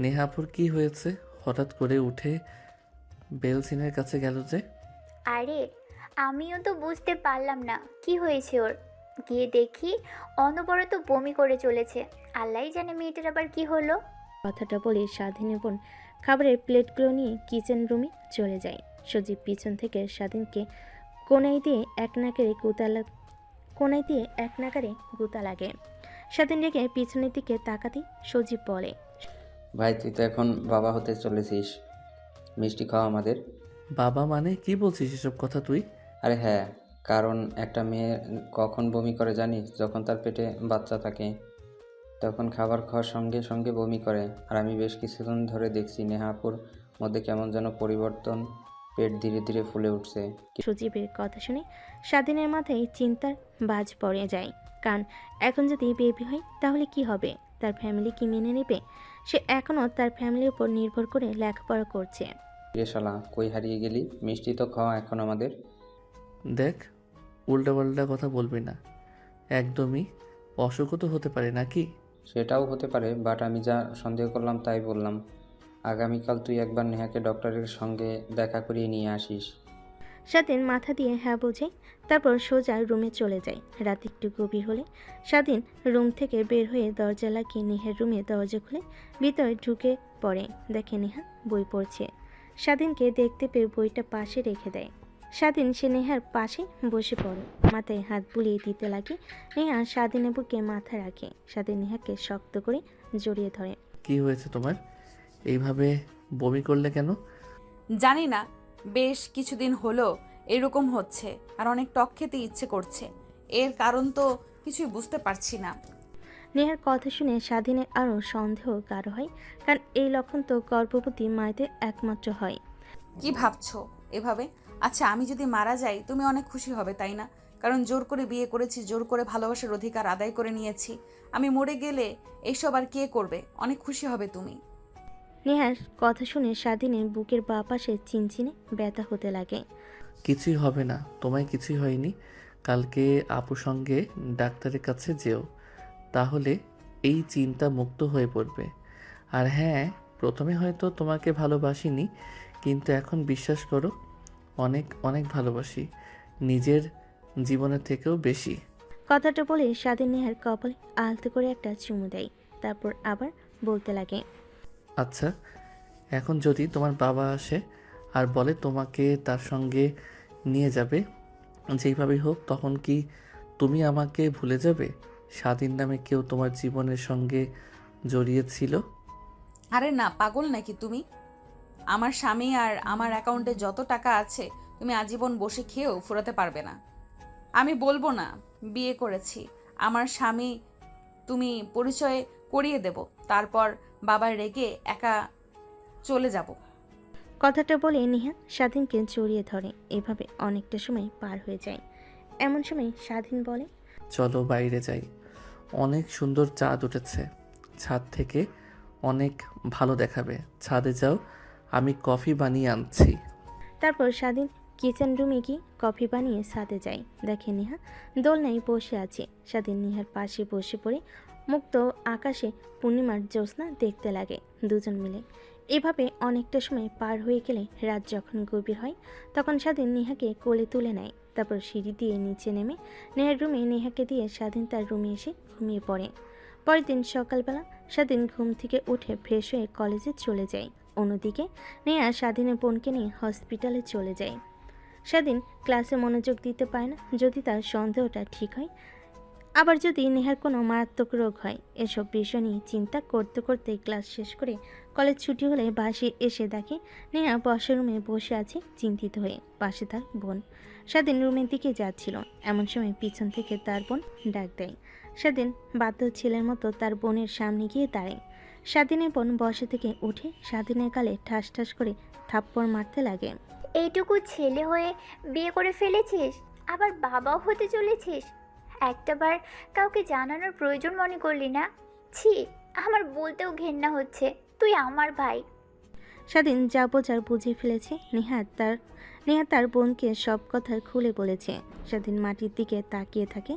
Speaker 1: নেহাপুর কি হয়েছে? হঠাৎ করে উঠে বেলসিনের কাছে গেল যে?
Speaker 6: আরে আমিও তো বুঝতে পারলাম না কি হয়েছে ওর। গিয়ে দেখি অনবরত বমি করে চলেছে। আল্লাহই জানে মেয়েটার আবার কি হলো।
Speaker 3: কথাটা বলে স্বাধীন বোন খাবারের প্লেটগুলো নিয়ে কিচেন রুমে চলে যায়। সজীব পিছন থেকে স্বাধীনকে কোনায় দিয়ে এক নাগারে গুতা লাগে। স্বাধীন রেখে পিছনের দিকে তাকাতেই সজীব বলে,
Speaker 4: ভাই, তুই তো এখন বাবা হতে চলেছিস। মিষ্টি খাওয়া আমাদের।
Speaker 1: বাবা মানে কি বলছিস এসব কথা তুই?
Speaker 4: আরে হ্যাঁ, কারণ একটা মেয়ে কখন বমি করে জানিস? যখন তার পেটে বাচ্চা থাকে, তখন খাবার খাওয়ার সঙ্গে সঙ্গে বমি করে। আর আমি বেশ কিছুদিন ধরে দেখছি নেহাপুর মধ্যে কেমন যেন পরিবর্তন, পেট ধীরে ধীরে ফুলে উঠছে।
Speaker 3: সজীবের কথা শুনে স্বাধীনের মাথায় চিন্তার বাজ পড়ে যায়। কারণ এখন যদি বেবি হয় তাহলে কি হবে? তার ফ্যামিলি কি মেনে নেবে? সে এখনও তার ফ্যামিলির উপর নির্ভর করে লেখাপড়া করছে।
Speaker 4: রে শালা, কই হারিয়ে গেলি? মিষ্টি তো খাওয়া এখন আমাদের।
Speaker 1: দেখ, উল্টাপাল্টা কথা বলবি না। একদমই অসুখও তো হতে পারে নাকি?
Speaker 4: সেটাও হতে পারে, বাট আমি যা সন্দেহ করলাম তাই বললাম। আগামীকাল তুই একবার নেহাকে ডক্টরের সঙ্গে দেখা করিয়ে নিয়ে আসিস।
Speaker 3: স্বাধীন মাথা দিয়ে হ্যাঁ বোঝে। তারপর সোজা রুমে চলে যায়। রাত একটু গভীর হলে স্বাধীন রুম থেকে বের হয়ে দরজা লাগিয়ে নেহার রুমে দরজা খুলে ভিতরে ঢুকে পড়ে। দেখে নেহা বই পড়ছে। স্বাধীনকে দেখতে পেয়ে বইটা পাশে রেখে দেয়। স্বাধীন সে নেহার পাশে বসে পড়ে, মাথায় হাত বুলিয়ে দিতে লাগে। নেহা স্বাধীনের বুকে মাথা রাখে। স্বাধীন নেহাকে শক্ত করে জড়িয়ে ধরে।
Speaker 1: কি হয়েছে তোমার? এইভাবে বমি করলে কেন?
Speaker 2: জানি না, বেশ কিছুদিন হলো এরকম হচ্ছে আর অনেক টক খেতে ইচ্ছে করছে। এর কারণ তো কিছুই বুঝতে পারছি না।
Speaker 3: নেহার কথা শুনে স্বাধীনের আরও সন্দেহ গাঢ় হয়, কারণ এই লক্ষণ তো গর্ভবতী মায়েদের একমাত্র হয়।
Speaker 2: কি ভাবছো এভাবে? আচ্ছা, আমি যদি মারা যাই তুমি অনেক খুশি হবে, তাই না? কারণ জোর করে বিয়ে করেছি, জোর করে ভালোবাসার অধিকার আদায় করে নিয়েছি। আমি মরে গেলে এইসব আর কে করবে? অনেক খুশি হবে তুমি।
Speaker 3: নেহার কথা শুনে স্বাধীনের বুকের বাঁ পাশে চিনচিনে ব্যথা হতে লাগে।
Speaker 1: কিছুই হবে না, তোমায় কিছুই হয়নি। কালকে আপু সঙ্গে ডাক্তারের কাছে যেও, তাহলে এই চিন্তা মুক্ত হয়ে পড়বে। আর হ্যাঁ, প্রথমে হয়তো তোমাকে ভালোবাসিনি, কিন্তু এখন বিশ্বাস করো, অনেক অনেক ভালোবাসি, নিজের জীবনের থেকেও বেশি।
Speaker 3: কথাটা বলে স্বাধীন নেহার কপালে আলতো করে একটা চুমু দেয়, তারপর আবার বলতে লাগে।
Speaker 1: আচ্ছা, এখন যদি তোমার বাবা আসে আর বলে তোমাকে তার সঙ্গে নিয়ে যাবে যেইভাবেই হোক, তখন কি তুমি আমাকে ভুলে যাবে? স্বাধীন নামে কেউ তোমার জীবনের সঙ্গে জড়িয়েছিল?
Speaker 2: আরে না, পাগল নাকি তুমি? আমার স্বামী আর আমার অ্যাকাউন্টে যত টাকা আছে তুমি আজীবন বসে খেয়েও ফুরাতে পারবে না। আমি বলবো না বিয়ে করেছি, আমার স্বামী তুমি পরিচয় করিয়ে দেব, তারপর বাবার রেগে একা চলে যাব।
Speaker 3: কথাটা বলে নেহা স্বাধীনকে জড়িয়ে ধরে। এভাবে অনেকটা সময় পার হয়ে যায়। এমন সময় স্বাধীন বলে,
Speaker 1: চলো বাইরে যাই, অনেক সুন্দর চাঁদ উঠেছে, ছাদ থেকে অনেক ভালো দেখাবে। ছাদে যাও, আমি কফি বানিয়ে আনছি।
Speaker 3: তারপর স্বাধীন কিচেন রুমে গিয়ে কফি বানিয়ে সাথে যায়। দেখে নেহা দোলনায় বসে আছে। স্বাধীন নেহার পাশে বসে পড়ে মুক্ত আকাশে পূর্ণিমার জ্যোৎস্না দেখতে লাগে দুজন মিলে। এভাবে অনেকটা সময় পার হয়ে গেলে রাত যখন গভীর হয়, তখন স্বাধীন নেহাকে কোলে তুলে নেয়। তারপর সিঁড়ি দিয়ে নিচে নেমে নেহার রুমে নেহাকে দিয়ে স্বাধীন তার রুমে এসে ঘুমিয়ে পড়ে। পরের দিন সকালবেলা স্বাধীন ঘুম থেকে উঠে ফ্রেশ হয়ে কলেজে চলে যায়। অন্যদিকে নেহা স্বাধীনের বোনকে নিয়ে হসপিটালে চলে যায়। স্বাধীন ক্লাসে মনোযোগ দিতে পারে না, যদি তার সন্দেহটা ঠিক হয়, আবার যদি নেহার কোনো মারাত্মক রোগ হয়। এসব বিষয় নিয়ে চিন্তা করতে করতে ক্লাস শেষ করে কলেজ ছুটি হলে বাসে এসে দেখে নেহা বসার রুমে বসে আছে চিন্তিত হয়ে, পাশে তার বোন। স্বাধীন রুমের দিকে যাচ্ছিল, এমন সময় পিছন থেকে তার বোন ডাক দেয়। স্বাধীন বাধ্য ছেলের মতো তার বোনের সামনে গিয়ে দাঁড়ায়। স্বাধীনের বোন বসে থেকে উঠে স্বাধীনের গালে ঠাস ঠাস করে থাপ্পড় মারতে লাগে।
Speaker 6: এইটুকু ছেলে হয়ে বিয়ে করে ফেলেছিস, আবার বাবাও হতে চলেছিস। একটাবার কাউকে জানানোর প্রয়োজন মনে করলি না? ছি, আমার বলতেও ঘেন্না হচ্ছে। তুই আমার ভাই।
Speaker 3: স্বাধীন যা বোঝার বুঝে ফেলেছে। নেহা তার বোনকে সব কথা খুলে বলেছে। স্বাধীন মাটির দিকে তাকিয়ে থাকে,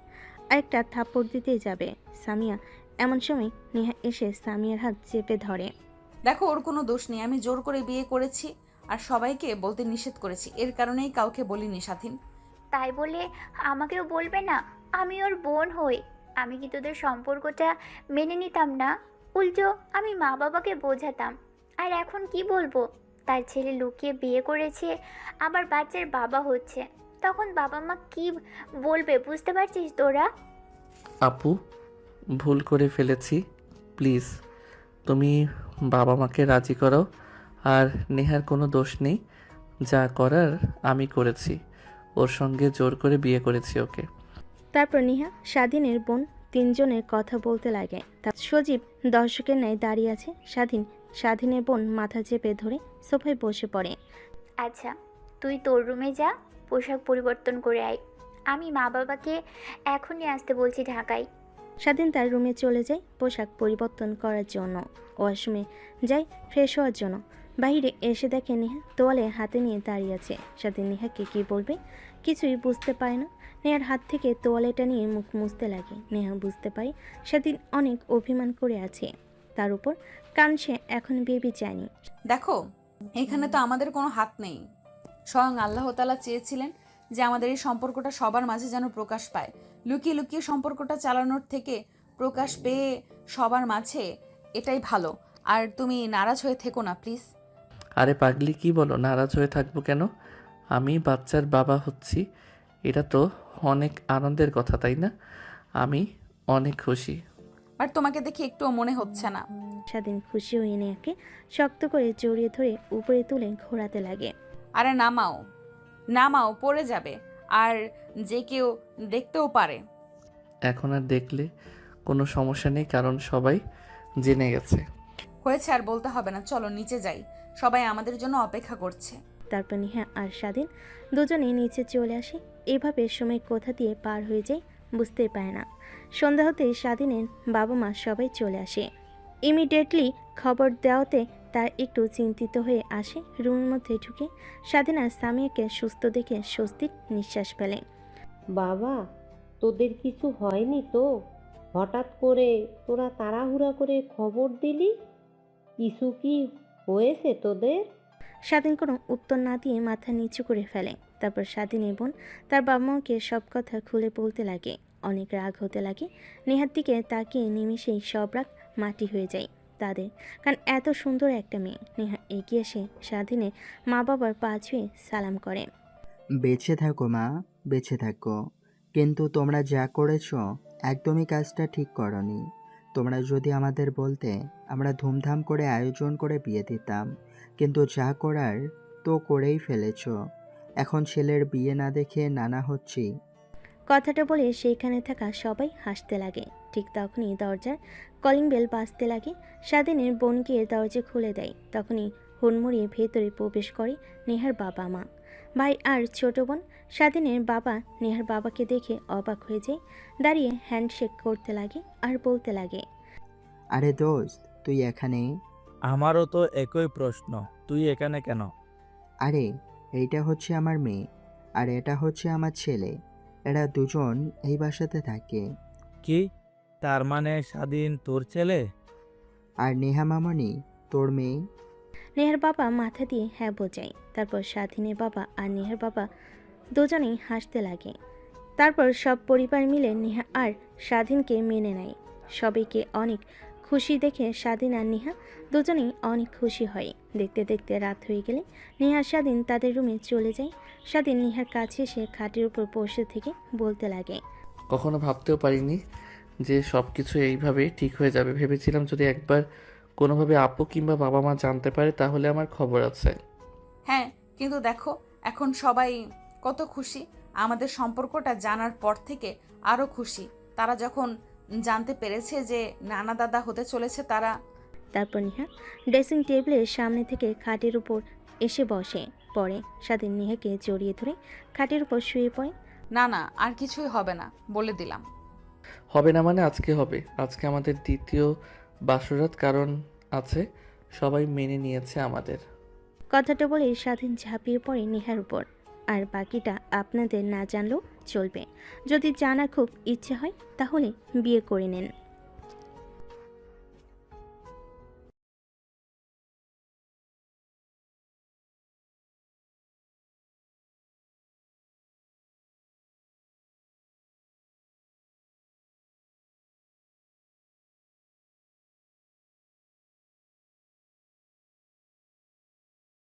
Speaker 3: আরেকটা থাপ্পড় দিতে যাবে সামিয়া। এমন সময় নেহা এসে সামিয়ার হাত চেপে ধরে।
Speaker 2: দেখো, ওর কোনো দোষ নেই, আমি জোর করে বিয়ে করেছি আর সবাইকে বলতে নিষেধ করেছি, এর কারণেই কাউকে বলিনি। স্বাধীন,
Speaker 6: তাই বলে আমাকেও বলবে না? আমি ওর বোন হই। আমি কি তোদের সম্পর্কটা মেনে নিতাম না? উল্টো আমি মা বাবাকে বোঝাতাম। আর এখন কি বলবো? তার ছেলে লুকিয়ে বিয়ে করেছে, আবার বাচ্চার বাবা হচ্ছে। তখন বাবা মা কি বলবে বুঝতে পারছিস তোরা?
Speaker 1: আপু, ভুল করে ফেলেছি, প্লিজ তুমি বাবা মাকে রাজি করাও। আর নেহার কোনো দোষ নেই, যা করার আমি করেছি, ওর সঙ্গে জোর করে বিয়ে করেছি ওকে।
Speaker 3: তারপর নেহা স্বাধীনের বোন তিনজনের কথা বলতে লাগে। তার সজীব দর্শকের ন্যায় দাঁড়িয়ে আছে। স্বাধীনের বোন মাথা চেপে ধরে সোফায় বসে পড়ে।
Speaker 6: আচ্ছা, তুই তোর রুমে যা, পোশাক পরিবর্তন করে আয়। আমি মা বাবাকে এখনই আসতে বলছি ঢাকায়।
Speaker 3: স্বাধীন তার রুমে চলে যায় পোশাক পরিবর্তন করার জন্য। ওয়াশরুমে যায় ফ্রেশ হওয়ার জন্য। বাইরে এসে দেখে নেহা তোয়ালে হাতে নিয়ে দাঁড়িয়ে আছে। স্বাধীন নেহাকে কী বলবে কিছুই বুঝতে পারে না। নেহার হাত থেকে তোয়ালেটা নিয়ে মুখ মুছতে লাগে। নেহা বুঝতে পারে স্বাধীন অনেক অভিমান করে আছে তার উপর, কারণ সে এখন বেবি চায়নি।
Speaker 2: দেখো, এখানে তো আমাদের কোনো হাত নেই। স্বয়ং আল্লাহ তাআলা চেয়েছিলেন যে আমাদের এই সম্পর্কটা সবার মাঝে যেন প্রকাশ পায়। লুকিয়ে লুকিয়ে সম্পর্কটা চালানোর থেকে প্রকাশ পেয়ে সবার মাঝে এটাই ভালো। আর তুমি নারাজ হয়ে থেকো না প্লিজ।
Speaker 1: আরে পাগলি, কি বলো? নারাজ হয়ে থাকবো কেন? আমি বাচ্চার বাবা হচ্ছি, এটা তো অনেক আনন্দের কথা, তাই না? আমি অনেক খুশি।
Speaker 2: আর তোমাকে দেখে একটুও মনে হচ্ছে না।
Speaker 3: স্বাধীন খুশি হয়ে নেহাকে শক্ত করে জড়িয়ে ধরে উপরে তুলে ঘোরাতে লাগে।
Speaker 2: আরে নামাও, নামাও, পড়ে যাবে, আর যে কেউ দেখতেও পারে।
Speaker 1: এখন আর দেখলে কোনো সমস্যা নেই, কারণ সবাই জেনে গেছে।
Speaker 2: হয়েছে, আর বলতে হবে না, চলো নিচে যাই, সবাই আমাদের জন্য অপেক্ষা করছে।
Speaker 3: তারপর নেহা আর স্বাধীন দুজনেই নিচে চলে আসে। এভাবে সময় কোথা দিয়ে পার হয়ে যায় বুঝতেই পারে না। সন্ধ্যা হতেই স্বাধীনের বাবা মা সবাই চলে আসে। ইমিডিয়েটলি খবর দেওয়াতে তার একটু চিন্তিত হয়ে আসে। রুমের মধ্যে ঢুকে স্বাধীন আর সামিয়াকে সুস্থ দেখে স্বস্তির নিঃশ্বাস ফেলে।
Speaker 5: বাবা, তোদের কিছু হয়নি তো? হঠাৎ করে তোরা তাড়াহুড়া করে খবর দিলি, কিছু কি হয়েছে তোদের?
Speaker 3: স্বাধীন কোনো উত্তর না দিয়ে মাথা নিচু করে ফেলে। তারপর স্বাধীন বোন তার বাবা মাকে সব কথা খুলে বলতে লাগে। অনেক রাগ হতে লাগে। নেহার দিকে তাকিয়ে নিমিষেই সব রাগ মাটি হয়ে যায় তাদের, কারণ এত সুন্দর একটা মেয়ে। নেহা এগিয়ে এসে স্বাধীনের মা বাবার পা ছুঁয়ে সালাম করে।
Speaker 11: বেঁচে থাকো মা, বেঁচে থাকো। কিন্তু তোমরা যা করেছো একদমই কাজটা ঠিক করনি। তোমরা যদি আমাদের বলতে, আমরা ধুমধাম করে আয়োজন করে বিয়ে দিতাম, কিন্তু যা করার তো করেই ফেলেছো। এখন ছেলের বিয়ে না দেখে নানা হচ্ছি।
Speaker 3: কথাটা বলে সেইখানে থাকা সবাই হাসতে লাগে। ঠিক তখনই দরজার কলিং বেল বাজতে লাগে। স্বাধীনের বোন গিয়ে দরজা খুলে দেয়। তখনই হুড়মুড়িয়ে ভেতরে প্রবেশ করে নেহার বাবা মা, ভাই আর ছোট বোন। স্বাধীনের বাবা নেহার বাবাকে দেখে অবাক হয়ে যায়। দাঁড়িয়ে হ্যান্ডশেক করতে লাগে আর বলতে লাগে,
Speaker 11: আরে দোস্ত, তুই এখানে?
Speaker 10: আমারও তো একই প্রশ্ন, তুই এখানে কেন?
Speaker 11: আরে, এইটা হচ্ছে আমার মেয়ে, আর এটা হচ্ছে আমার ছেলে। এরা দুজন এই বাসাতে থাকে।
Speaker 10: কি, তার মানে স্বাধীন তোর ছেলে?
Speaker 11: আর নেহা মামনি তোর মেয়ে।
Speaker 3: নেহার বাবা মাথা দিয়ে হ্যাঁ বোঝায়। তারপর স্বাধীনের বাবা আর নেহার বাবা দুজনেই হাসতে লাগে। তারপর সব পরিবার মিলে নেহা আর স্বাধীনকে মেনে নেয়। সবাইকে অনেক খুশি দেখে স্বাধীন আর নেহা দুজনেই অনেক খুশি হয়। দেখতে দেখতে রাত হয়ে গেলে নেহা আর স্বাধীন তাদের রুমে চলে যায়। স্বাধীন নেহার কাছে এসে খাটের উপর বসে থেকে বলতে লাগে,
Speaker 1: কখনো ভাবতেও পারিনি যে সব কিছু এইভাবে ঠিক হয়ে যাবে। ভেবেছিলাম যদি একবার কোনোভাবে আপু কিংবা বাবা মা জানতে পারে তাহলে আমার খবর আছে।
Speaker 2: হ্যাঁ, কিন্তু দেখো এখন সবাই কত খুশি। আমাদের সম্পর্কটা জানার পর থেকে আরও খুশি। তারা যখন জানতে পেরেছে যে নানা দাদা হতে চলেছে তারা।
Speaker 3: তারপর নেহা ড্রেসিং টেবিলের সামনে থেকে খাটের উপর এসে বসে পড়ে। স্বাধীন নেহাকে জড়িয়ে ধরে খাটের উপর শুয়ে পড়ে।
Speaker 2: না না, আর কিছুই হবে না, বলে দিলাম।
Speaker 1: হবে না মানে আজকে হবে। আজকে আমাদের দ্বিতীয় বাসরাত, কারণ আছে, সবাই মেনে নিয়েছে আমাদের।
Speaker 3: কথাটা বলে স্বাধীন ঝাঁপিয়ে পড়ে নেহার উপর। আর বাকিটা আপনাদের না জানলেও চলবে। যদি জানার খুব ইচ্ছে হয় তাহলে বিয়ে করে নেন।